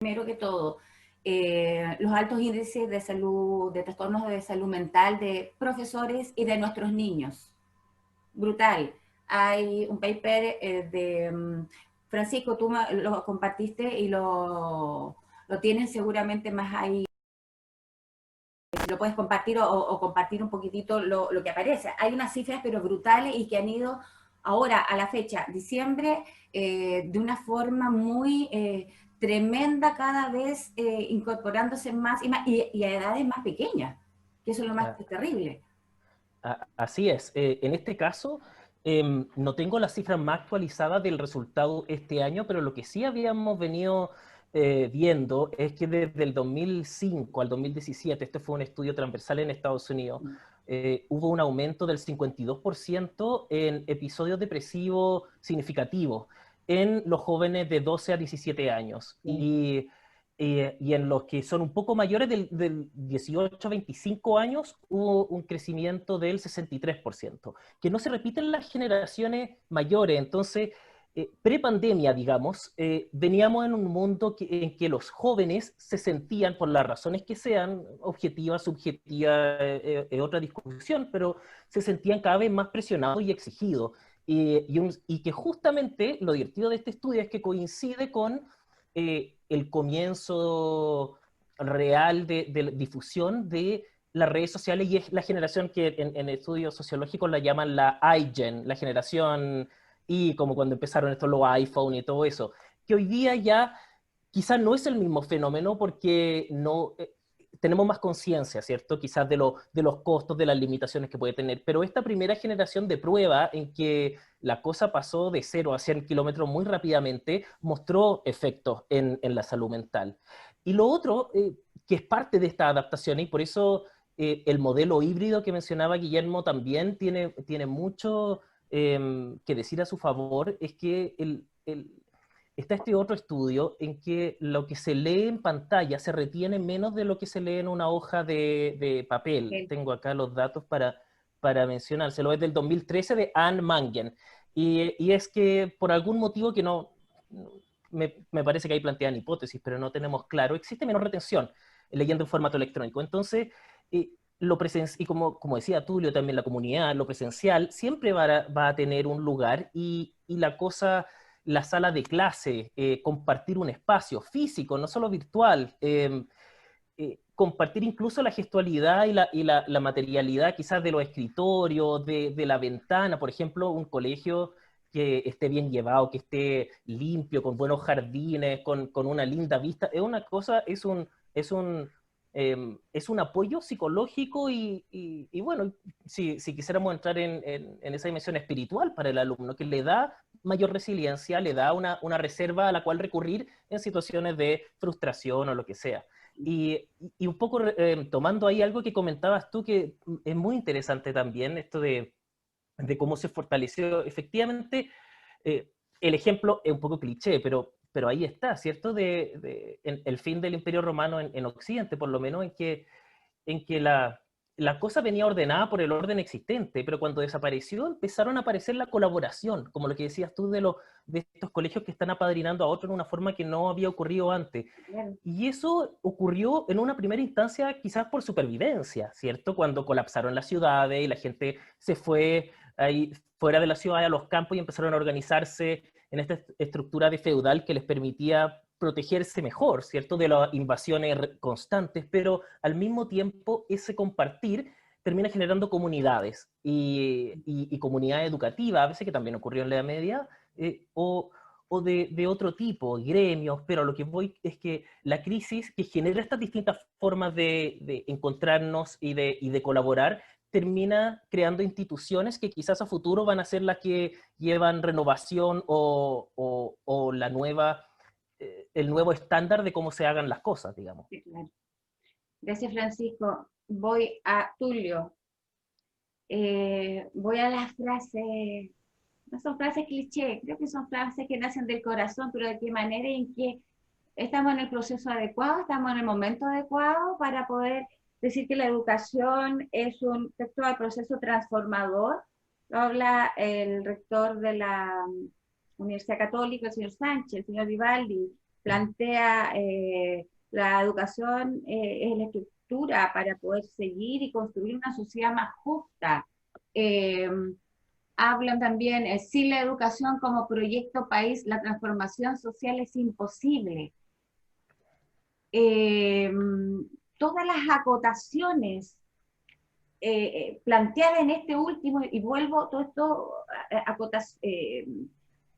Primero que todo, los altos índices de salud, de trastornos de salud mental de profesores y de nuestros niños. Brutal. Hay un paper Francisco, tú lo compartiste y lo tienes seguramente más ahí. Lo puedes compartir o compartir un poquitito lo que aparece. Hay unas cifras pero brutales y que han ido ahora a la fecha, diciembre, de una forma muy tremenda cada vez incorporándose más y a edades más pequeñas, que eso es lo más Ah, terrible. Así es. En este caso, no tengo las cifras más actualizadas del resultado este año, pero lo que sí habíamos venido viendo es que desde el 2005 al 2017, este fue un estudio transversal en Estados Unidos, hubo un aumento del 52% en episodios depresivos significativos en los jóvenes de 12 a 17 años. Sí. Y en los que son un poco mayores del 18 a 25 años hubo un crecimiento del 63%, que no se repite en las generaciones mayores. Entonces, pre-pandemia, digamos, veníamos en un mundo en que los jóvenes se sentían, por las razones que sean, objetivas, subjetivas, otra discusión, pero se sentían cada vez más presionados y exigidos. Y que justamente lo divertido de este estudio es que coincide con el comienzo real de la difusión de las redes sociales, y es la generación que en estudios sociológicos la llaman la iGen, la generación Y, como cuando empezaron estos los iPhone y todo eso, que hoy día ya quizás no es el mismo fenómeno porque no tenemos más conciencia, ¿cierto? Quizás de los costos, de las limitaciones que puede tener, pero esta primera generación de prueba en que la cosa pasó de 0 a 100 kilómetros muy rápidamente, mostró efectos en la salud mental. Y lo otro, que es parte de esta adaptación, y por eso el modelo híbrido que mencionaba Guillermo también tiene mucho que decir a su favor, es que está este otro estudio en que lo que se lee en pantalla se retiene menos de lo que se lee en una hoja de papel. Sí. Tengo acá los datos para mencionárselo. Es del 2013 de Anne Mangen. Y es que por algún motivo que me parece que ahí plantean hipótesis, pero no tenemos claro, existe menos retención leyendo en formato electrónico. Entonces, y como decía Tulio, también la comunidad, lo presencial, siempre va a tener un lugar, y la cosa, la sala de clase, compartir un espacio físico, no solo virtual, compartir incluso la gestualidad y la materialidad quizás de los escritorios, de la ventana, por ejemplo, un colegio que esté bien llevado, que esté limpio, con buenos jardines, con una linda vista, es una cosa, es un, es un apoyo psicológico y bueno, si quisiéramos entrar en esa dimensión espiritual para el alumno, que le da mayor resiliencia, le da una reserva a la cual recurrir en situaciones de frustración o lo que sea. Y un poco tomando ahí algo que comentabas tú, que es muy interesante también, esto de cómo se fortaleció. Efectivamente, el ejemplo es un poco cliché, pero ahí está, ¿cierto? En el fin del Imperio Romano en Occidente, por lo menos, en que la cosa venía ordenada por el orden existente, pero cuando desapareció empezaron a aparecer la colaboración, como lo que decías tú de estos colegios que están apadrinando a otros en una forma que no había ocurrido antes. Claro. Y eso ocurrió en una primera instancia quizás por supervivencia, ¿cierto? Cuando colapsaron las ciudades y la gente se fue ahí fuera de la ciudad a los campos y empezaron a organizarse en esta estructura de feudal que les permitía protegerse mejor, ¿cierto? De las invasiones constantes, pero al mismo tiempo ese compartir termina generando comunidades y comunidad educativa, a veces, que también ocurrió en la Edad Media, o de otro tipo, gremios, pero a lo que voy es que la crisis que genera estas distintas formas de encontrarnos y de colaborar termina creando instituciones que quizás a futuro van a ser las que llevan renovación o la nueva, el nuevo estándar de cómo se hagan las cosas, digamos. Sí, claro. Gracias, Francisco. Voy a Tulio. Voy a las frases, no son frases cliché, creo que son frases que nacen del corazón, pero de qué manera y en que estamos en el proceso adecuado, estamos en el momento adecuado para poder decir que la educación es un textual proceso transformador. Lo habla el rector de la Universidad Católica, el señor Sánchez, el señor Vivaldi, plantea la educación es la estructura para poder seguir y construir una sociedad más justa. Eh, Hablan también, sin la educación como proyecto país, la transformación social es imposible. Eh, Todas las acotaciones planteadas en este último, y vuelvo todo esto,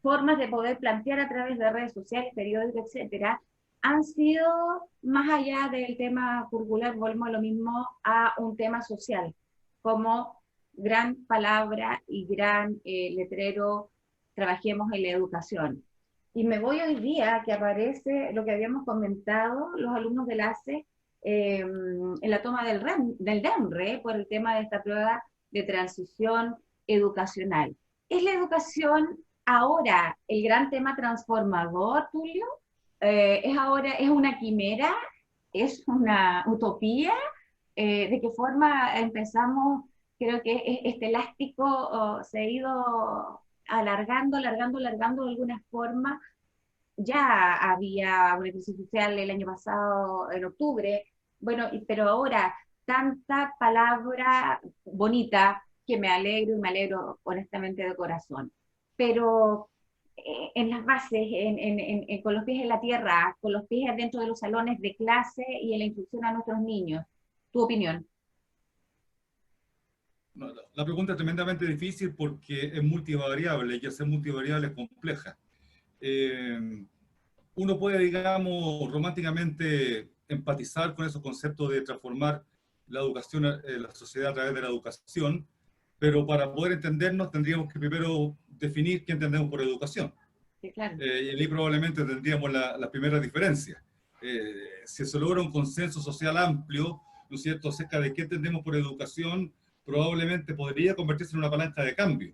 formas de poder plantear a través de redes sociales, periódicos, etcétera, han sido más allá del tema curricular, volvemos a lo mismo, a un tema social, como gran palabra y gran letrero, trabajemos en la educación. Y me voy hoy día que aparece lo que habíamos comentado los alumnos del ACE en la toma del DEMRE por el tema de esta prueba de transición educacional. ¿Es la educación ahora el gran tema transformador, Tulio? ¿Es ahora, es una quimera? ¿Es una utopía? ¿De qué forma empezamos? Creo que este elástico se ha ido alargando, alargando, alargando de alguna forma. Ya había una crisis social el año pasado, en octubre, bueno, pero ahora tanta palabra bonita que me alegro y me alegro honestamente de corazón. Pero en las bases, con los pies en la tierra, con los pies dentro de los salones de clase y en la instrucción a nuestros niños. ¿Tu opinión? No, la pregunta es tremendamente difícil porque es multivariable y hacer multivariable es compleja. Eh, Uno puede, digamos, románticamente empatizar con esos conceptos de transformar la educación, la sociedad a través de la educación, pero para poder entendernos tendríamos que primero definir qué entendemos por educación. Sí, claro. Y ahí probablemente tendríamos las primeras diferencias. Si se logra un consenso social amplio, ¿no es cierto?, acerca de qué entendemos por educación, probablemente podría convertirse en una palanca de cambio.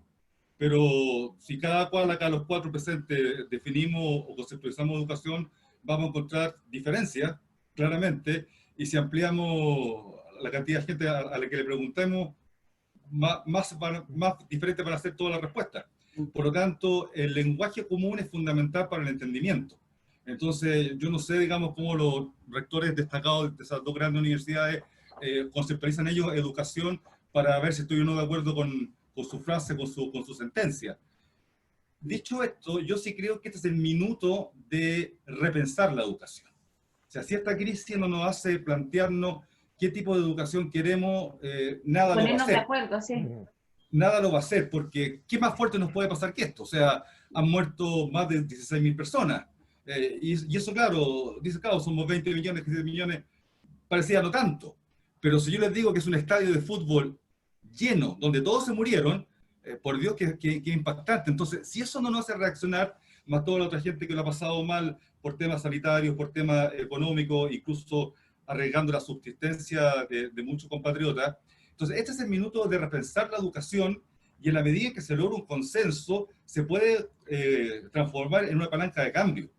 Pero si cada cual acá, los cuatro presentes, definimos o conceptualizamos educación, vamos a encontrar diferencias, claramente, y si ampliamos la cantidad de gente a la que le preguntemos, más diferente van a ser todas las respuestas. Por lo tanto, el lenguaje común es fundamental para el entendimiento. Entonces, yo no sé, digamos, cómo los rectores destacados de esas dos grandes universidades conceptualizan ellos educación para ver si estoy o no de acuerdo con su frase, con su sentencia. Dicho esto, yo sí creo que este es el minuto de repensar la educación. O sea, si esta crisis no nos hace plantearnos qué tipo de educación queremos, nada lo va a Ponernos de hacer. acuerdo, sí. Nada lo va a hacer, porque ¿qué más fuerte nos puede pasar que esto? O sea, han muerto más de 16.000 personas. Y eso, claro, dice, claro, somos 20 millones, 15 millones, parecía no tanto. Pero si yo les digo que es un estadio de fútbol lleno, donde todos se murieron, por Dios que impactante. Entonces, si eso no nos hace reaccionar, más toda la otra gente que lo ha pasado mal por temas sanitarios, por temas económicos, incluso arriesgando la subsistencia de muchos compatriotas. Entonces, este es el minuto de repensar la educación y en la medida en que se logra un consenso, se puede transformar en una palanca de cambio.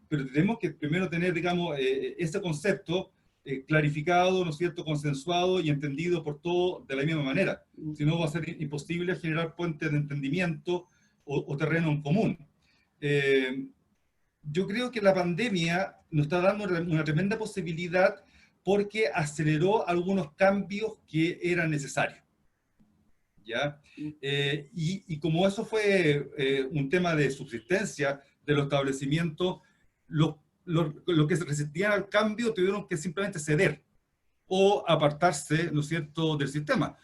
Pero tenemos que primero tener, digamos, ese concepto clarificado, ¿no es cierto?, consensuado y entendido por todos de la misma manera. Si no, va a ser imposible generar puentes de entendimiento o terreno en común. Yo creo que la pandemia nos está dando una tremenda posibilidad porque aceleró algunos cambios que eran necesarios. ¿Ya? Y como eso fue un tema de subsistencia de los establecimientos, lo que se resistían al cambio tuvieron que simplemente ceder o apartarse, ¿no es cierto?, del sistema.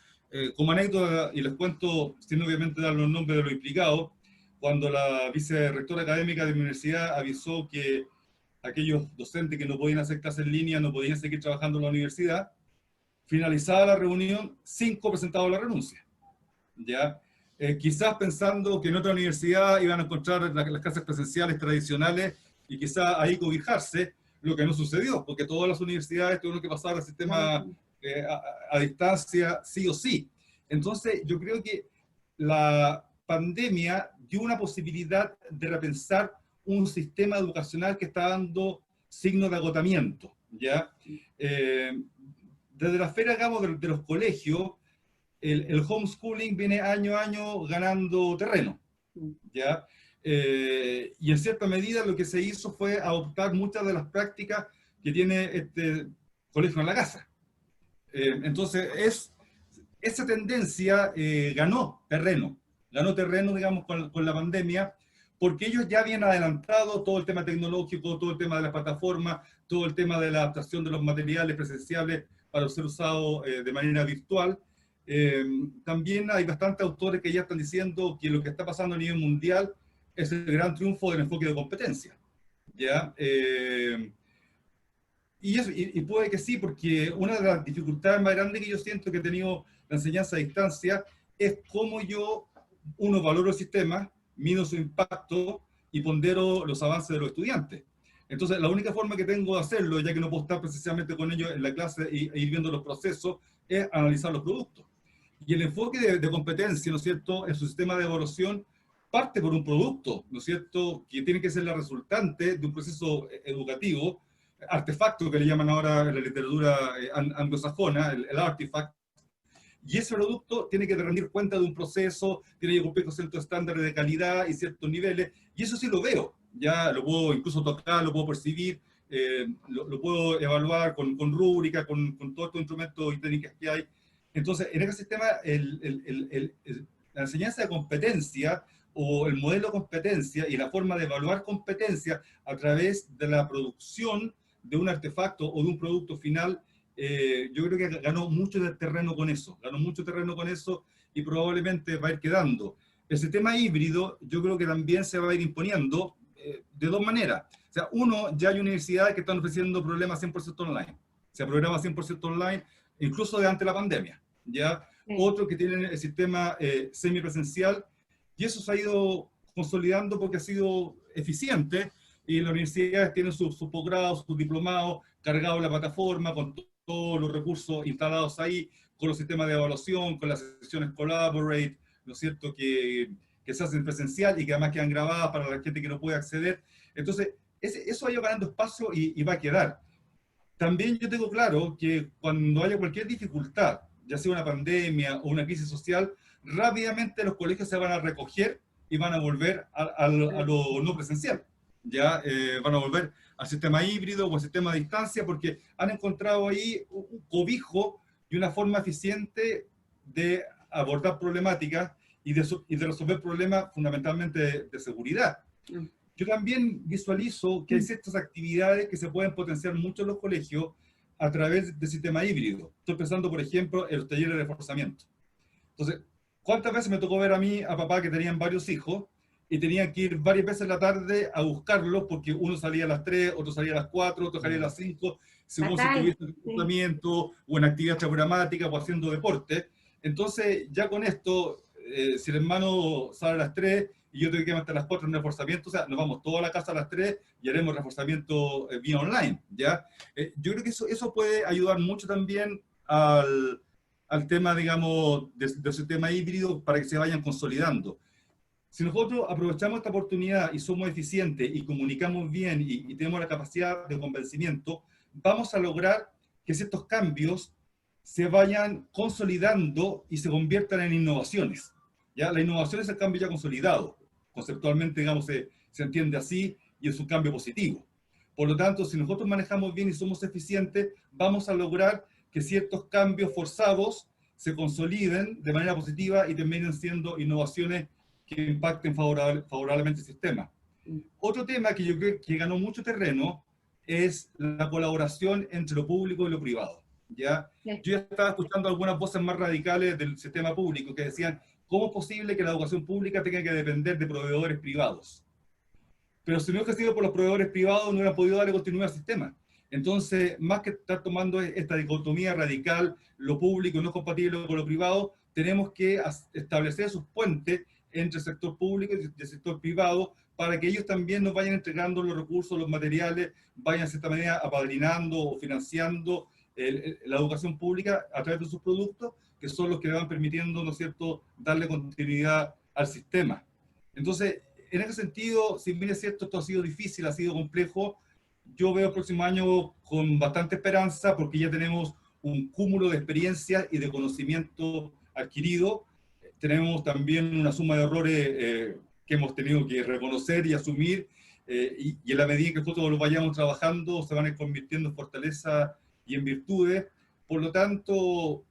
Como anécdota, y les cuento, sin obviamente dar los nombres de los implicados, cuando la vicerrectora académica de mi universidad avisó que aquellos docentes que no podían hacer clases en línea no podían seguir trabajando en la universidad, finalizada la reunión, 5 presentaban la renuncia. ¿Ya? Quizás pensando que en otra universidad iban a encontrar las clases presenciales tradicionales y quizás ahí cobijarse, lo que no sucedió, porque todas las universidades tuvieron que pasar al sistema a distancia sí o sí. Entonces, yo creo que la pandemia dio una posibilidad de repensar un sistema educacional que está dando signos de agotamiento, ¿ya? Desde la esfera, digamos, de los colegios, el homeschooling viene año a año ganando terreno, ¿ya? Y en cierta medida lo que se hizo fue adoptar muchas de las prácticas que tiene este colegio en la casa. Entonces, esa tendencia ganó terreno, digamos, con la pandemia, porque ellos ya habían adelantado todo el tema tecnológico, todo el tema de las plataformas, todo el tema de la adaptación de los materiales presenciales para ser usados de manera virtual. También hay bastantes autores que ya están diciendo que lo que está pasando a nivel mundial es el gran triunfo del enfoque de competencia, ¿ya? Y puede que sí, porque una de las dificultades más grandes que yo siento que he tenido la enseñanza a distancia es cómo uno valoro el sistema, mido su impacto y pondero los avances de los estudiantes. Entonces, la única forma que tengo de hacerlo, ya que no puedo estar precisamente con ellos en la clase e ir viendo los procesos, es analizar los productos. Y el enfoque de competencia, ¿no es cierto?, en su sistema de evaluación, parte por un producto, ¿no es cierto?, que tiene que ser la resultante de un proceso educativo, artefacto que le llaman ahora en la literatura anglosajona, el artifact, y ese producto tiene que rendir cuenta de un proceso, tiene que cumplir con ciertos estándares de calidad y ciertos niveles, y eso sí lo veo, ya lo puedo incluso tocar, lo puedo percibir, lo puedo evaluar con rúbrica, con todos estos instrumentos y técnicas que hay. Entonces, en ese sistema, la enseñanza de competencia o el modelo de competencia y la forma de evaluar competencia a través de la producción de un artefacto o de un producto final, yo creo que ganó mucho terreno con eso, y probablemente va a ir quedando. El sistema híbrido yo creo que también se va a ir imponiendo de dos maneras. O sea, uno, ya hay universidades que están ofreciendo programas 100% online. Se programa 100% online, incluso de antes de la pandemia. ¿Ya? Sí. Otro que tienen el sistema semipresencial, y eso se ha ido consolidando porque ha sido eficiente, y las universidades tienen sus posgrados, sus diplomados, cargados en la plataforma, con todos los recursos instalados ahí, con los sistemas de evaluación, con las sesiones Collaborate, ¿no es cierto?, que se hacen presencial y que además quedan grabadas para la gente que no puede acceder. Entonces, eso ha ido ganando espacio y va a quedar. También yo tengo claro que cuando haya cualquier dificultad, ya sea una pandemia o una crisis social, rápidamente los colegios se van a recoger y van a volver a lo no presencial. Ya van a volver al sistema híbrido o al sistema a distancia porque han encontrado ahí un cobijo y una forma eficiente de abordar problemáticas y de resolver problemas fundamentalmente de seguridad. Yo también visualizo que hay ciertas actividades que se pueden potenciar mucho en los colegios a través del sistema híbrido. Estoy pensando, por ejemplo, en los talleres de reforzamiento. Entonces, ¿cuántas veces me tocó ver a mí, a papá que tenían varios hijos, y tenían que ir varias veces en la tarde a buscarlos porque uno salía a las 3, otro salía a las 4, otro salía a las 5, según si tuviese un reforzamiento o en actividad extraprogramática o haciendo deporte. Entonces, ya con esto, si el hermano sale a las 3 y yo tengo que ir hasta las 4 en reforzamiento, o sea, nos vamos toda la casa a las 3 y haremos reforzamiento vía online, ¿ya? Yo creo que eso puede ayudar mucho también al tema, digamos, del sistema híbrido para que se vayan consolidando. Si nosotros aprovechamos esta oportunidad y somos eficientes y comunicamos bien y tenemos la capacidad de convencimiento, vamos a lograr que ciertos cambios se vayan consolidando y se conviertan en innovaciones. ¿Ya? La innovación es el cambio ya consolidado. Conceptualmente, digamos, se entiende así y es un cambio positivo. Por lo tanto, si nosotros manejamos bien y somos eficientes, vamos a lograr que ciertos cambios forzados se consoliden de manera positiva y terminen siendo innovaciones que impacten favorablemente el sistema. Otro tema que yo creo que ganó mucho terreno es la colaboración entre lo público y lo privado. ¿Ya? Sí. Yo ya estaba escuchando algunas voces más radicales del sistema público que decían, ¿cómo es posible que la educación pública tenga que depender de proveedores privados? Pero si no hubiera sido por los proveedores privados, no hubieran podido darle continuidad al sistema. Entonces, más que estar tomando esta dicotomía radical, lo público no es compatible con lo privado, tenemos que establecer esos puentes entre el sector público y el sector privado para que ellos también nos vayan entregando los recursos, los materiales, vayan de cierta manera apadrinando o financiando la educación pública a través de sus productos, que son los que le van permitiendo, ¿no es cierto?, darle continuidad al sistema. Entonces, en ese sentido, si bien es cierto, esto ha sido difícil, ha sido complejo, yo veo el próximo año con bastante esperanza porque ya tenemos un cúmulo de experiencia y de conocimiento adquirido. Tenemos también una suma de errores que hemos tenido que reconocer y asumir, y en la medida que nosotros lo vayamos trabajando, se van a ir convirtiendo en fortaleza y en virtudes. Por lo tanto,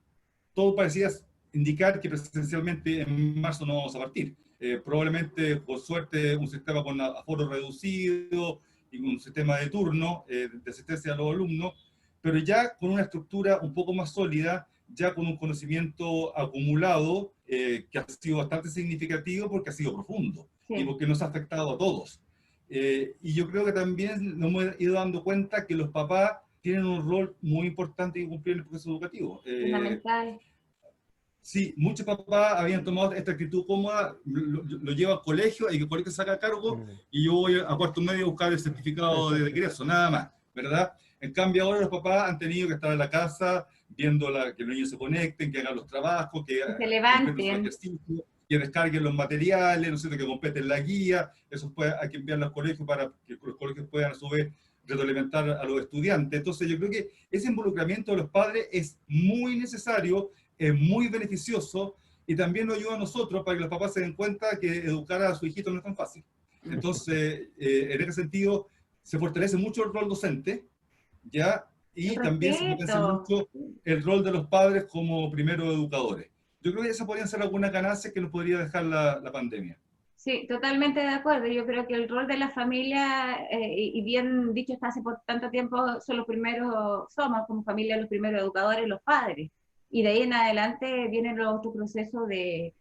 todo parecía indicar que presencialmente en marzo no vamos a partir. Probablemente, por suerte, un sistema con aforo reducido y un sistema de turno de asistencia a los alumnos, pero ya con una estructura un poco más sólida, ya con un conocimiento acumulado que ha sido bastante significativo porque ha sido profundo, sí, y porque nos ha afectado a todos. Y yo creo que también nos hemos ido dando cuenta que los papás tienen un rol muy importante que cumplir en el proceso educativo. Fundamental. Sí, muchos papás habían tomado esta actitud cómoda, lo lleva al colegio, y que el colegio se haga cargo, y yo voy a cuarto medio a buscar el certificado de egreso, nada más, ¿verdad? En cambio ahora los papás han tenido que estar en la casa viendo que los niños se conecten, que hagan los trabajos, que se levanten, que descarguen los materiales, ¿no es cierto?, que completen la guía. Eso hay que enviarlo al colegio para que los colegios puedan a su vez retroalimentar a los estudiantes. Entonces yo creo que ese involucramiento de los padres es muy necesario, es muy beneficioso, y también nos ayuda a nosotros para que los papás se den cuenta que educar a su hijito no es tan fácil. Entonces, en ese sentido, se fortalece mucho el rol docente, ¿ya? Y también se potencia mucho el rol de los padres como primeros educadores. Yo creo que esas podrían ser algunas ganancias que nos podría dejar la pandemia. Sí, totalmente de acuerdo. Yo creo que el rol de la familia, y bien dicho está hace por tanto tiempo, somos como familia los primeros educadores, los padres. Y de ahí en adelante viene el otro proceso de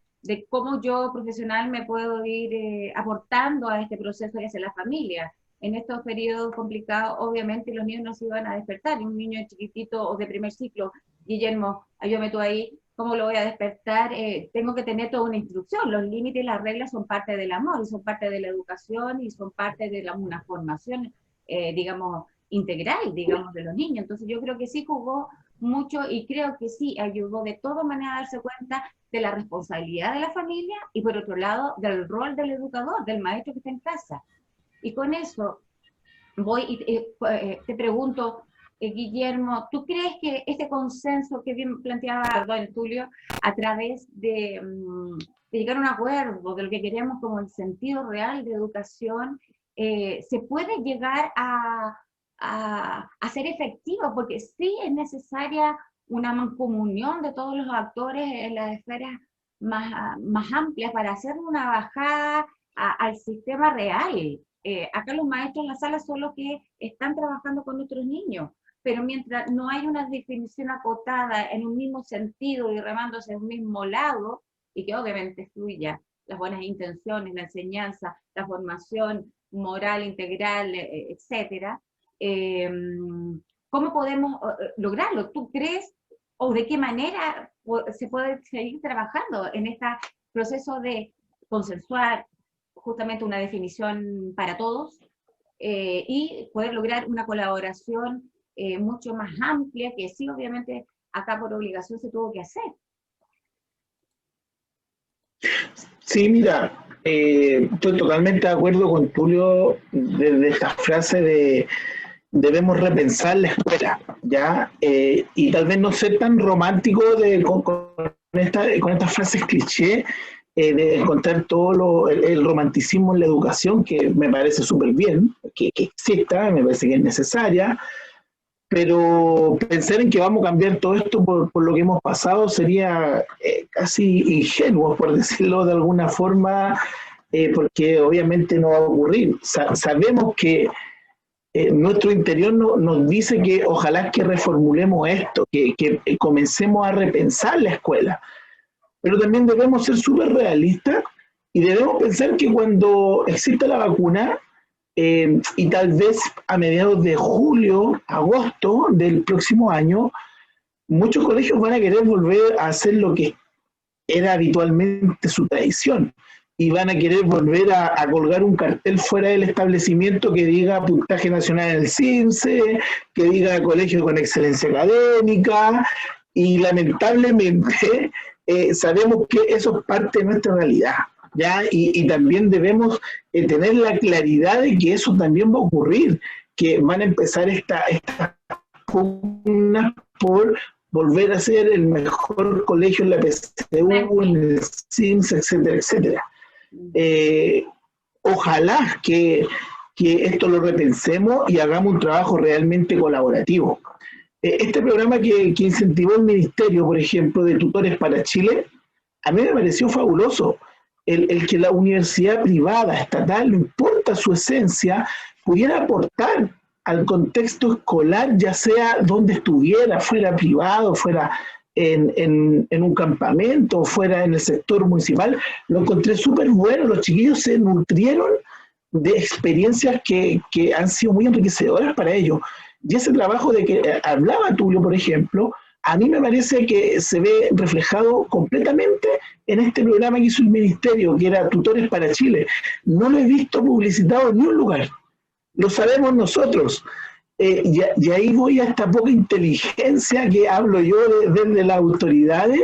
cómo yo profesional me puedo ir aportando a este proceso hacia la familia. En estos periodos complicados, obviamente los niños no se iban a despertar. Un niño chiquitito o de primer ciclo, Guillermo, ayúdame tú ahí, ¿cómo lo voy a despertar? Tengo que tener toda una instrucción. Los límites y las reglas son parte del amor, y son parte de la educación, y son parte de una formación, digamos, integral, digamos, de los niños. Entonces yo creo que sí jugó mucho, y creo que sí ayudó de todas maneras a darse cuenta de la responsabilidad de la familia, y por otro lado, del rol del educador, del maestro que está en casa. Y con eso voy y te pregunto, Guillermo, ¿tú crees que este consenso que bien planteaba Tulio, a través de llegar a un acuerdo de lo que queremos como el sentido real de educación, se puede llegar a ser efectivo? Porque sí es necesaria una mancomunión de todos los actores en las esferas más amplias para hacer una bajada al sistema real. Acá los maestros en la sala son los que están trabajando con nuestros niños, pero mientras no hay una definición acotada en un mismo sentido y remándose en un mismo lado, y que obviamente fluya las buenas intenciones, la enseñanza, la formación moral, integral, etcétera, ¿cómo podemos lograrlo? ¿Tú crees, o de qué manera se puede seguir trabajando en este proceso de consensuar justamente una definición para todos, y poder lograr una colaboración mucho más amplia, que sí, obviamente, acá por obligación se tuvo que hacer? Sí, mira, estoy totalmente de acuerdo con Tulio desde esta frase de debemos repensar la escuela, ¿ya? Y tal vez no ser tan romántico con estas frases cliché, de encontrar todo el romanticismo en la educación, que me parece súper bien, que exista, me parece que es necesaria, pero pensar en que vamos a cambiar todo esto por lo que hemos pasado sería casi ingenuo, por decirlo de alguna forma, porque obviamente no va a ocurrir. Sabemos que nuestro interior nos dice que ojalá que reformulemos esto, que comencemos a repensar la escuela, pero también debemos ser súper realistas y debemos pensar que cuando exista la vacuna, y tal vez a mediados de julio, agosto del próximo año, muchos colegios van a querer volver a hacer lo que era habitualmente su tradición, y van a querer volver a colgar un cartel fuera del establecimiento que diga puntaje nacional en el CINSE, que diga colegio con excelencia académica, y lamentablemente sabemos que eso es parte de nuestra realidad, ¿ya? Y también debemos tener la claridad de que eso también va a ocurrir, que van a empezar estas pugnas por volver a ser el mejor colegio en la PCU, en el CIMS, etcétera, etcétera. ojalá que esto lo repensemos y hagamos un trabajo realmente colaborativo. Este programa que incentivó el Ministerio, por ejemplo, de Tutores para Chile, a mí me pareció fabuloso. El que la universidad privada, estatal, no importa su esencia, pudiera aportar al contexto escolar, ya sea donde estuviera, fuera privado, fuera en un campamento, fuera en el sector municipal. Lo encontré súper bueno. Los chiquillos se nutrieron de experiencias que han sido muy enriquecedoras para ellos. Y ese trabajo de que hablaba Tulio, por ejemplo, a mí me parece que se ve reflejado completamente en este programa que hizo el Ministerio, que era Tutores para Chile. No lo he visto publicitado en ningún lugar. Lo sabemos nosotros. Y ahí voy a esta poca inteligencia que hablo yo desde las autoridades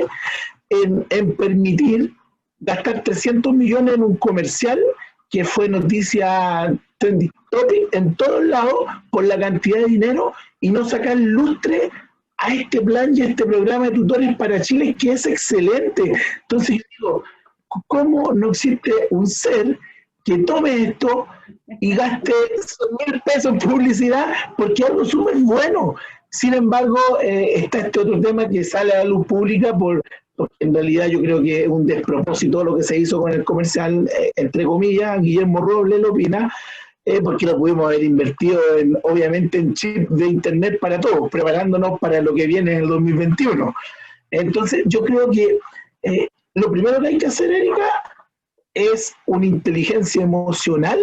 en permitir gastar 300 millones en un comercial que fue noticia trending topic en todos lados por la cantidad de dinero y no sacar lustre a este plan y a este programa de Tutores para Chile, que es excelente. Entonces yo digo, ¿cómo no existe un ser que tome esto y gaste 100.000 pesos en publicidad? Porque es algo súper bueno. Sin embargo, está este otro tema que sale a la luz pública porque en realidad yo creo que es un despropósito lo que se hizo con el comercial, entre comillas. Guillermo Robles lo opina, porque lo pudimos haber invertido obviamente en chip de internet para todos, preparándonos para lo que viene en el 2021. Entonces yo creo que lo primero que hay que hacer, Erika, es una inteligencia emocional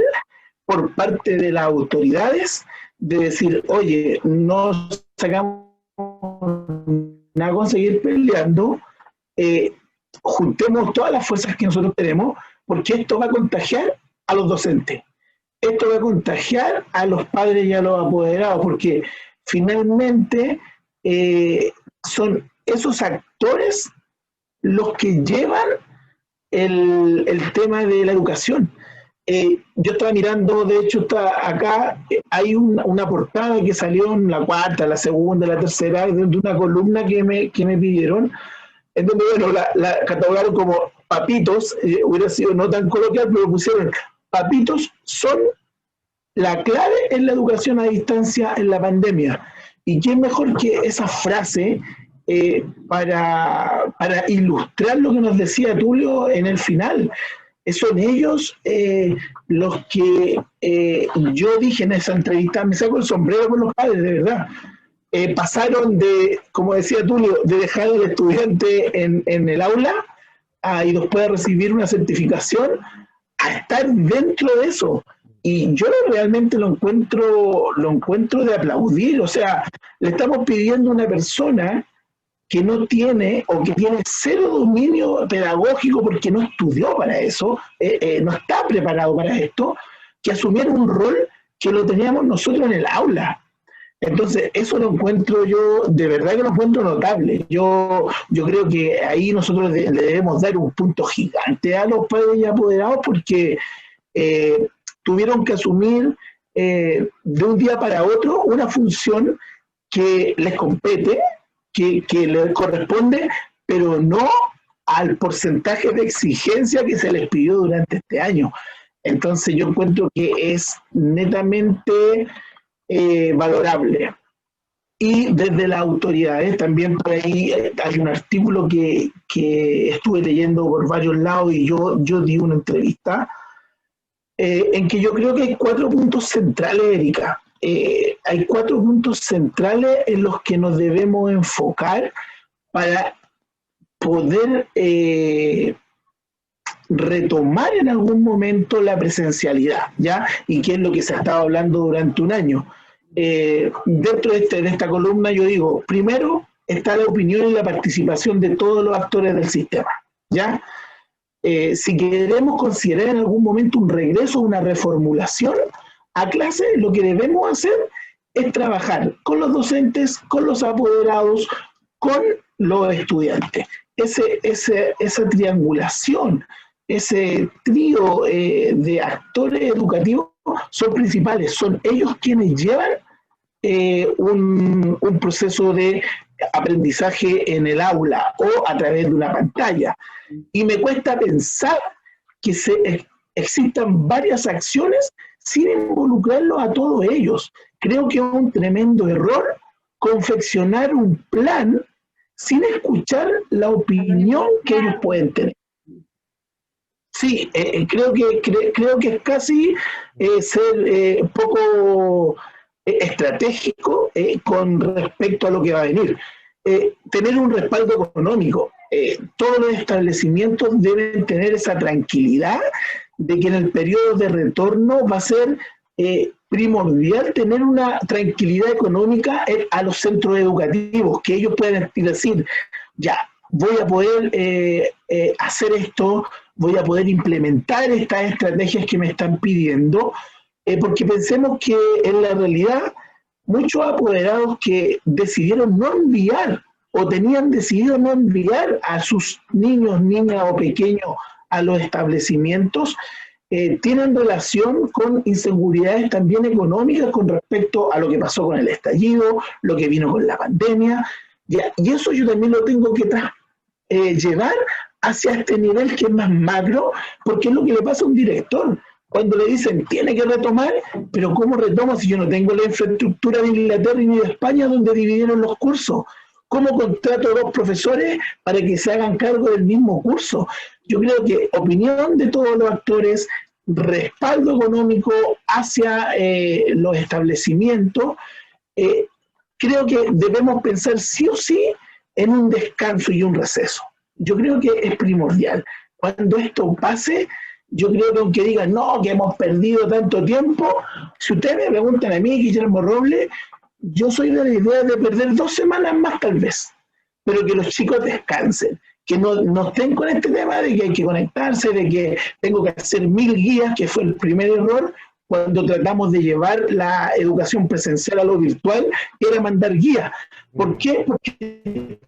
por parte de las autoridades, de decir, oye, no sacamos nada con seguir peleando, juntemos todas las fuerzas que nosotros tenemos, porque esto va a contagiar a los docentes, esto va a contagiar a los padres y a los apoderados, porque finalmente son esos actores los que llevan el tema de la educación. Yo estaba mirando, de hecho está acá, hay una portada que salió en la cuarta, la segunda, la tercera, de una columna que me pidieron, en donde, bueno, la catalogaron como papitos, hubiera sido no tan coloquial, pero pusieron, papitos son la clave en la educación a distancia en la pandemia. ¿Y quién mejor que esa frase para ilustrar lo que nos decía Tulio en el final? Son ellos los que yo dije en esa entrevista, me saco el sombrero con los padres, de verdad. Pasaron de, como decía Tulio, de dejar al estudiante en el aula y después de recibir una certificación a estar dentro de eso. Y yo realmente lo encuentro de aplaudir. O sea, le estamos pidiendo a una persona que no tiene o que tiene cero dominio pedagógico porque no estudió para eso, no está preparado para esto, que asumiera un rol que lo teníamos nosotros en el aula. Entonces, eso lo encuentro yo, de verdad que lo encuentro notable. Yo creo que ahí nosotros le debemos dar un punto gigante a los padres y apoderados porque tuvieron que asumir de un día para otro una función que les compete, que les corresponde, pero no al porcentaje de exigencia que se les pidió durante este año. Entonces yo encuentro que es netamente valorable. Y desde las autoridades, también por ahí hay un artículo que estuve leyendo por varios lados y yo di una entrevista en que yo creo que hay 4 puntos centrales, Erika. Hay 4 puntos centrales en los que nos debemos enfocar para poder retomar en algún momento la presencialidad, ¿ya? Y que es lo que se ha estado hablando durante un año. Dentro de esta columna yo digo, primero está la opinión y la participación de todos los actores del sistema, ¿ya? Si queremos considerar en algún momento un regreso, una reformulación a clase, lo que debemos hacer es trabajar con los docentes, con los apoderados, con los estudiantes. Esa triangulación, ese trío de actores educativos son principales, son ellos quienes llevan un proceso de aprendizaje en el aula o a través de una pantalla. Y me cuesta pensar que existan varias acciones sin involucrarlos a todos ellos. Creo que es un tremendo error confeccionar un plan sin escuchar la opinión que ellos pueden tener. Sí, creo que es casi ser poco estratégico con respecto a lo que va a venir. Tener un respaldo económico. Todos los establecimientos deben tener esa tranquilidad de que en el periodo de retorno va a ser primordial tener una tranquilidad económica a los centros educativos, que ellos puedan decir, ya, voy a poder hacer esto, voy a poder implementar estas estrategias que me están pidiendo, porque pensemos que en la realidad muchos apoderados que decidieron no enviar o tenían decidido no enviar a sus niños, niñas o pequeños a los establecimientos, tienen relación con inseguridades también económicas con respecto a lo que pasó con el estallido, lo que vino con la pandemia, y eso yo también lo tengo que llevar hacia este nivel que es más macro, porque es lo que le pasa a un director. Cuando le dicen, tiene que retomar, pero ¿cómo retomo si yo no tengo la infraestructura de Inglaterra ni de España donde dividieron los cursos? ¿Cómo contrato a dos profesores para que se hagan cargo del mismo curso? Yo creo que opinión de todos los actores, respaldo económico hacia los establecimientos, creo que debemos pensar sí o sí en un descanso y un receso. Yo creo que es primordial. Cuando esto pase, yo creo que aunque digan, no, que hemos perdido tanto tiempo, si ustedes me preguntan a mí, Guillermo Robles, yo soy de la idea de perder 2 semanas más tal vez, pero que los chicos descansen, que no estén con este tema de que hay que conectarse, de que tengo que hacer 1000 guías, que fue el primer error cuando tratamos de llevar la educación presencial a lo virtual, era mandar guías. ¿Por qué? Porque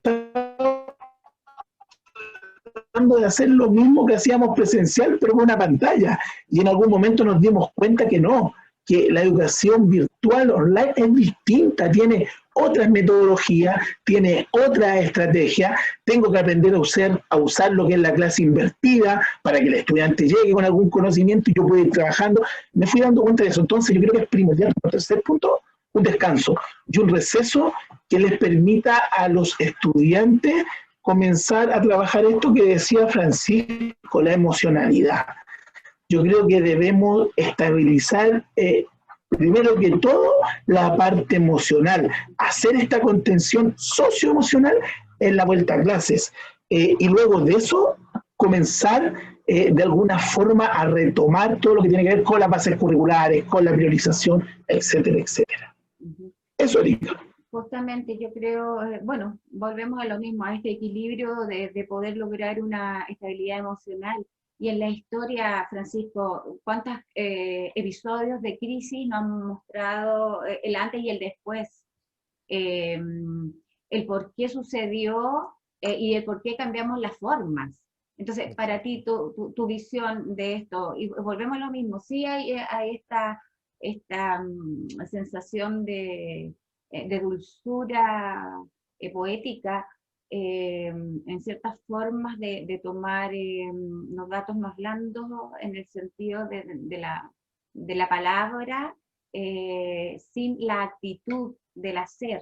de hacer lo mismo que hacíamos presencial, pero con una pantalla. Y en algún momento nos dimos cuenta que no, que la educación virtual online es distinta, tiene otras metodologías, tiene otra estrategia. Tengo que aprender a usar lo que es la clase invertida para que el estudiante llegue con algún conocimiento y yo pueda ir trabajando. Me fui dando cuenta de eso. Entonces yo creo que es primordial, por tercer punto, un descanso y un receso que les permita a los estudiantes comenzar a trabajar esto que decía Francisco, la emocionalidad. Yo creo que debemos estabilizar, primero que todo, la parte emocional, hacer esta contención socioemocional en la vuelta a clases. Y luego de eso, comenzar de alguna forma a retomar todo lo que tiene que ver con las bases curriculares, con la priorización, etcétera, etcétera. Eso, Erika. Justamente yo creo, bueno, volvemos a lo mismo, a este equilibrio de poder lograr una estabilidad emocional. Y en la historia, Francisco, ¿cuántos episodios de crisis nos han mostrado el antes y el después? El por qué sucedió y el por qué cambiamos las formas. Entonces, para ti, tu visión de esto, y volvemos a lo mismo, sí hay esta sensación de dulzura poética en ciertas formas de tomar los datos más blandos en el sentido de la palabra sin la actitud del hacer.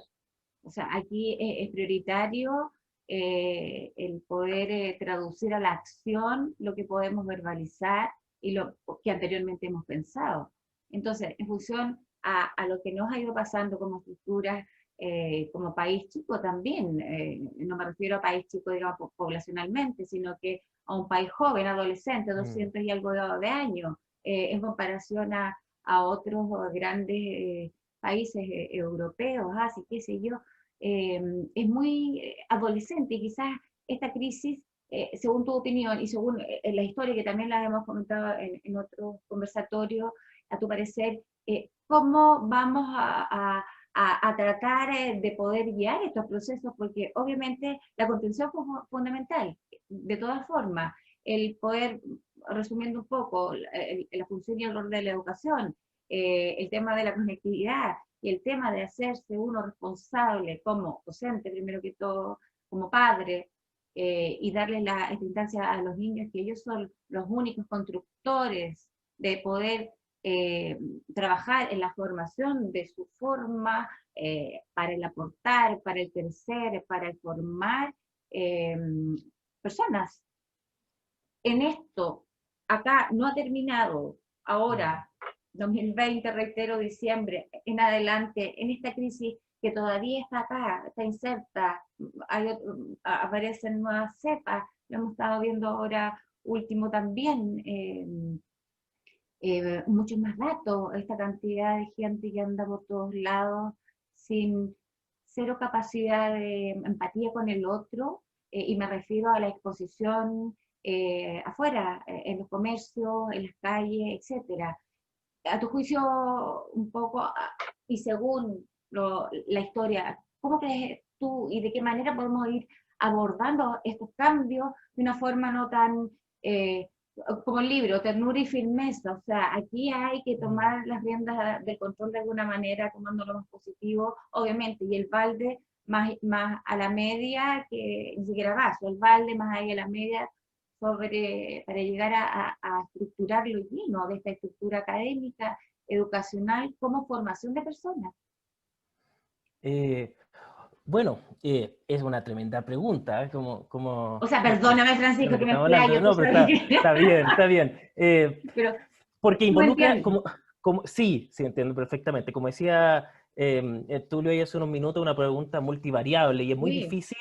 O sea, aquí es prioritario el poder traducir a la acción lo que podemos verbalizar y lo que anteriormente hemos pensado. Entonces, en función a lo que nos ha ido pasando como estructuras, como país chico también, no me refiero a país chico, digamos, poblacionalmente, sino que a un país joven, adolescente, 200 y algo de años, en comparación a otros grandes países europeos, así qué sé yo, es muy adolescente y quizás esta crisis, según tu opinión y según la historia que también la hemos comentado en otros conversatorios, a tu parecer, ¿cómo vamos a tratar de poder guiar estos procesos? Porque obviamente la contención fue fundamental, de todas formas, el poder, resumiendo un poco, la función y el rol de la educación, el tema de la conectividad y el tema de hacerse uno responsable como docente, primero que todo, como padre, y darle esta instancia a los niños que ellos son los únicos constructores de poder trabajar en la formación de su forma, para el aportar, para el crecer, para el formar personas. En esto, acá no ha terminado, ahora, 2020, reitero, diciembre, en adelante, en esta crisis que todavía está acá, está inserta, aparecen nuevas cepas, lo hemos estado viendo ahora último también, muchos más datos, esta cantidad de gente que anda por todos lados sin cero capacidad de empatía con el otro, y me refiero a la exposición afuera, en los comercios, en las calles, etcétera. A tu juicio, un poco, y según la historia, ¿cómo crees tú y de qué manera podemos ir abordando estos cambios de una forma no tan, como el libro, ternura y firmeza? O sea, aquí hay que tomar las riendas del control de alguna manera, tomando lo más positivo, obviamente, y el balde más a la media, que ni siquiera vaso, el balde más ahí a la media, para llegar a estructurarlo y ¿no? De esta estructura académica, educacional, como formación de personas. Bueno, es una tremenda pregunta, O sea, perdóname, Francisco, que me explayo. No, pero está bien, está bien. Pero, porque involucra, sí, entiendo perfectamente. Como decía Tulio ahí hace unos minutos, una pregunta multivariable, y es muy difícil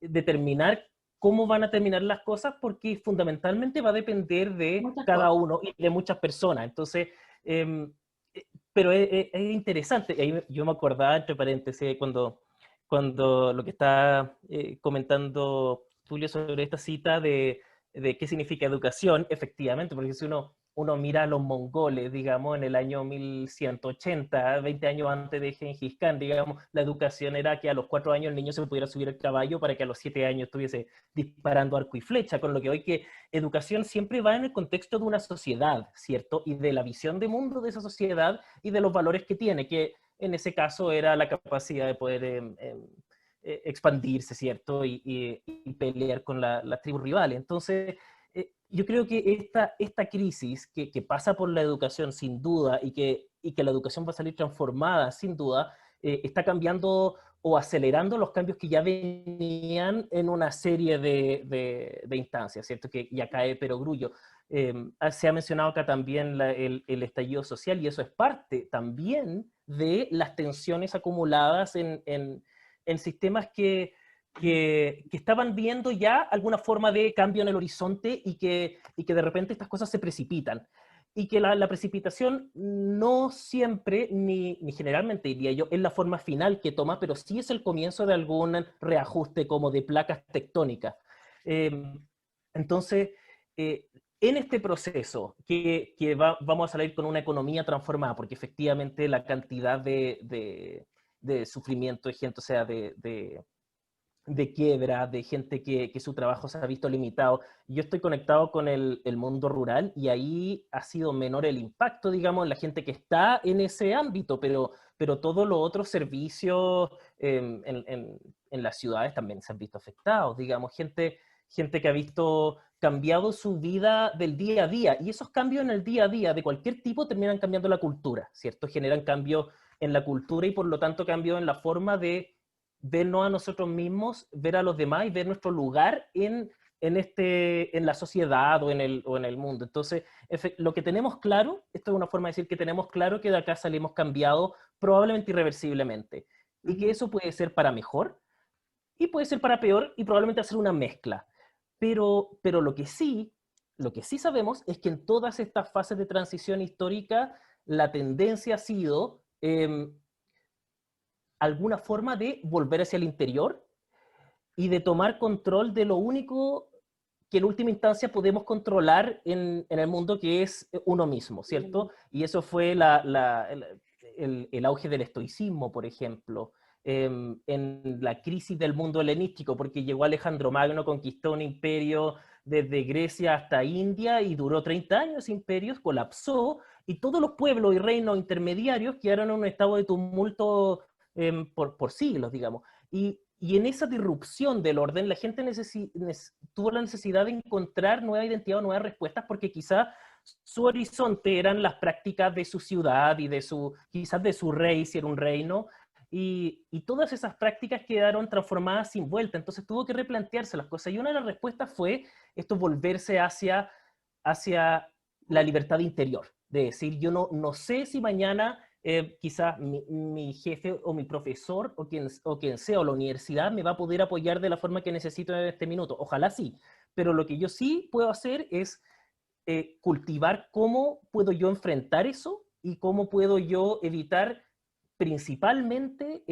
determinar cómo van a terminar las cosas, porque fundamentalmente va a depender de cada uno y de muchas personas. Entonces, pero es interesante. Ahí yo me acordaba, entre paréntesis, cuando lo que está comentando Tulio sobre esta cita de qué significa educación, efectivamente, porque si uno mira a los mongoles, digamos, en el año 1180, 20 años antes de Gengis Khan, digamos, la educación era que a los 4 años el niño se pudiera subir al caballo para que a los 7 años estuviese disparando arco y flecha, con lo que hoy que educación siempre va en el contexto de una sociedad, ¿cierto? Y de la visión de mundo de esa sociedad y de los valores que tiene, que en ese caso era la capacidad de poder expandirse, ¿cierto? Y pelear con las tribus rivales. Entonces, yo creo que esta crisis que pasa por la educación sin duda y que la educación va a salir transformada sin duda, está cambiando o acelerando los cambios que ya venían en una serie de instancias, ¿cierto? Que ya cae perogrullo. Se ha mencionado acá también el estallido social, y eso es parte también de las tensiones acumuladas en sistemas que estaban viendo ya alguna forma de cambio en el horizonte y que de repente estas cosas se precipitan. Y que la precipitación no siempre, ni generalmente diría yo, es la forma final que toma, pero sí es el comienzo de algún reajuste como de placas tectónicas. Entonces, en este proceso que vamos a salir con una economía transformada, porque efectivamente la cantidad de sufrimiento de gente, o sea, de quiebra, de gente que su trabajo se ha visto limitado. Yo estoy conectado con el mundo rural y ahí ha sido menor el impacto, digamos, en la gente que está en ese ámbito, pero todos los otros servicios en las ciudades también se han visto afectados, digamos, gente que ha visto cambiado su vida del día a día, y esos cambios en el día a día de cualquier tipo terminan cambiando la cultura, ¿cierto? Generan cambios en la cultura y por lo tanto cambios en la forma de vernos a nosotros mismos, ver a los demás y ver nuestro lugar en la sociedad o en el mundo. Entonces, lo que tenemos claro, esto es una forma de decir que tenemos claro que de acá salimos cambiados probablemente irreversiblemente, y que eso puede ser para mejor y puede ser para peor y probablemente hacer una mezcla. Pero lo que sí sabemos es que en todas estas fases de transición histórica la tendencia ha sido alguna forma de volver hacia el interior y de tomar control de lo único que en última instancia podemos controlar en el mundo, que es uno mismo, ¿cierto? Y eso fue el auge del estoicismo, por ejemplo, en la crisis del mundo helenístico, porque llegó Alejandro Magno, conquistó un imperio desde Grecia hasta India y duró 30 años ese imperio, colapsó, y todos los pueblos y reinos intermediarios quedaron en un estado de tumulto por siglos, digamos. Y y en esa disrupción del orden, la gente tuvo la necesidad de encontrar nueva identidad o nuevas respuestas, porque quizá su horizonte eran las prácticas de su ciudad y quizás de su rey, si era un reino, y todas esas prácticas quedaron transformadas sin vuelta. Entonces tuvo que replantearse las cosas. Y una de las respuestas fue esto, volverse hacia la libertad interior. De decir, yo no sé si mañana quizás mi jefe o mi profesor o quien sea, o la universidad, me va a poder apoyar de la forma que necesito en este minuto. Ojalá sí. Pero lo que yo sí puedo hacer es cultivar cómo puedo yo enfrentar eso y cómo puedo yo evitar principalmente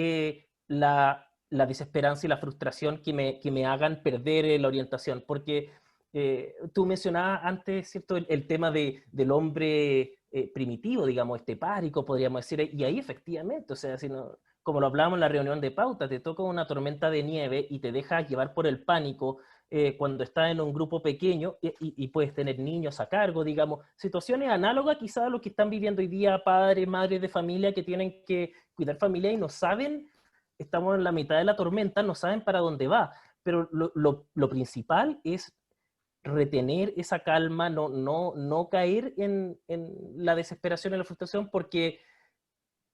la desesperanza y la frustración que me hagan perder la orientación. Porque tú mencionabas antes, ¿cierto?, el tema del hombre primitivo, digamos, estepárico, podríamos decir, y ahí efectivamente, o sea, como lo hablábamos en la reunión de pauta, te toca una tormenta de nieve y te dejas llevar por el pánico cuando estás en un grupo pequeño y puedes tener niños a cargo, digamos, situaciones análogas quizás a lo que están viviendo hoy día padres, madres de familia que tienen que cuidar familia y no saben, estamos en la mitad de la tormenta, no saben para dónde va, pero lo principal es retener esa calma, no caer en la desesperación y la frustración, porque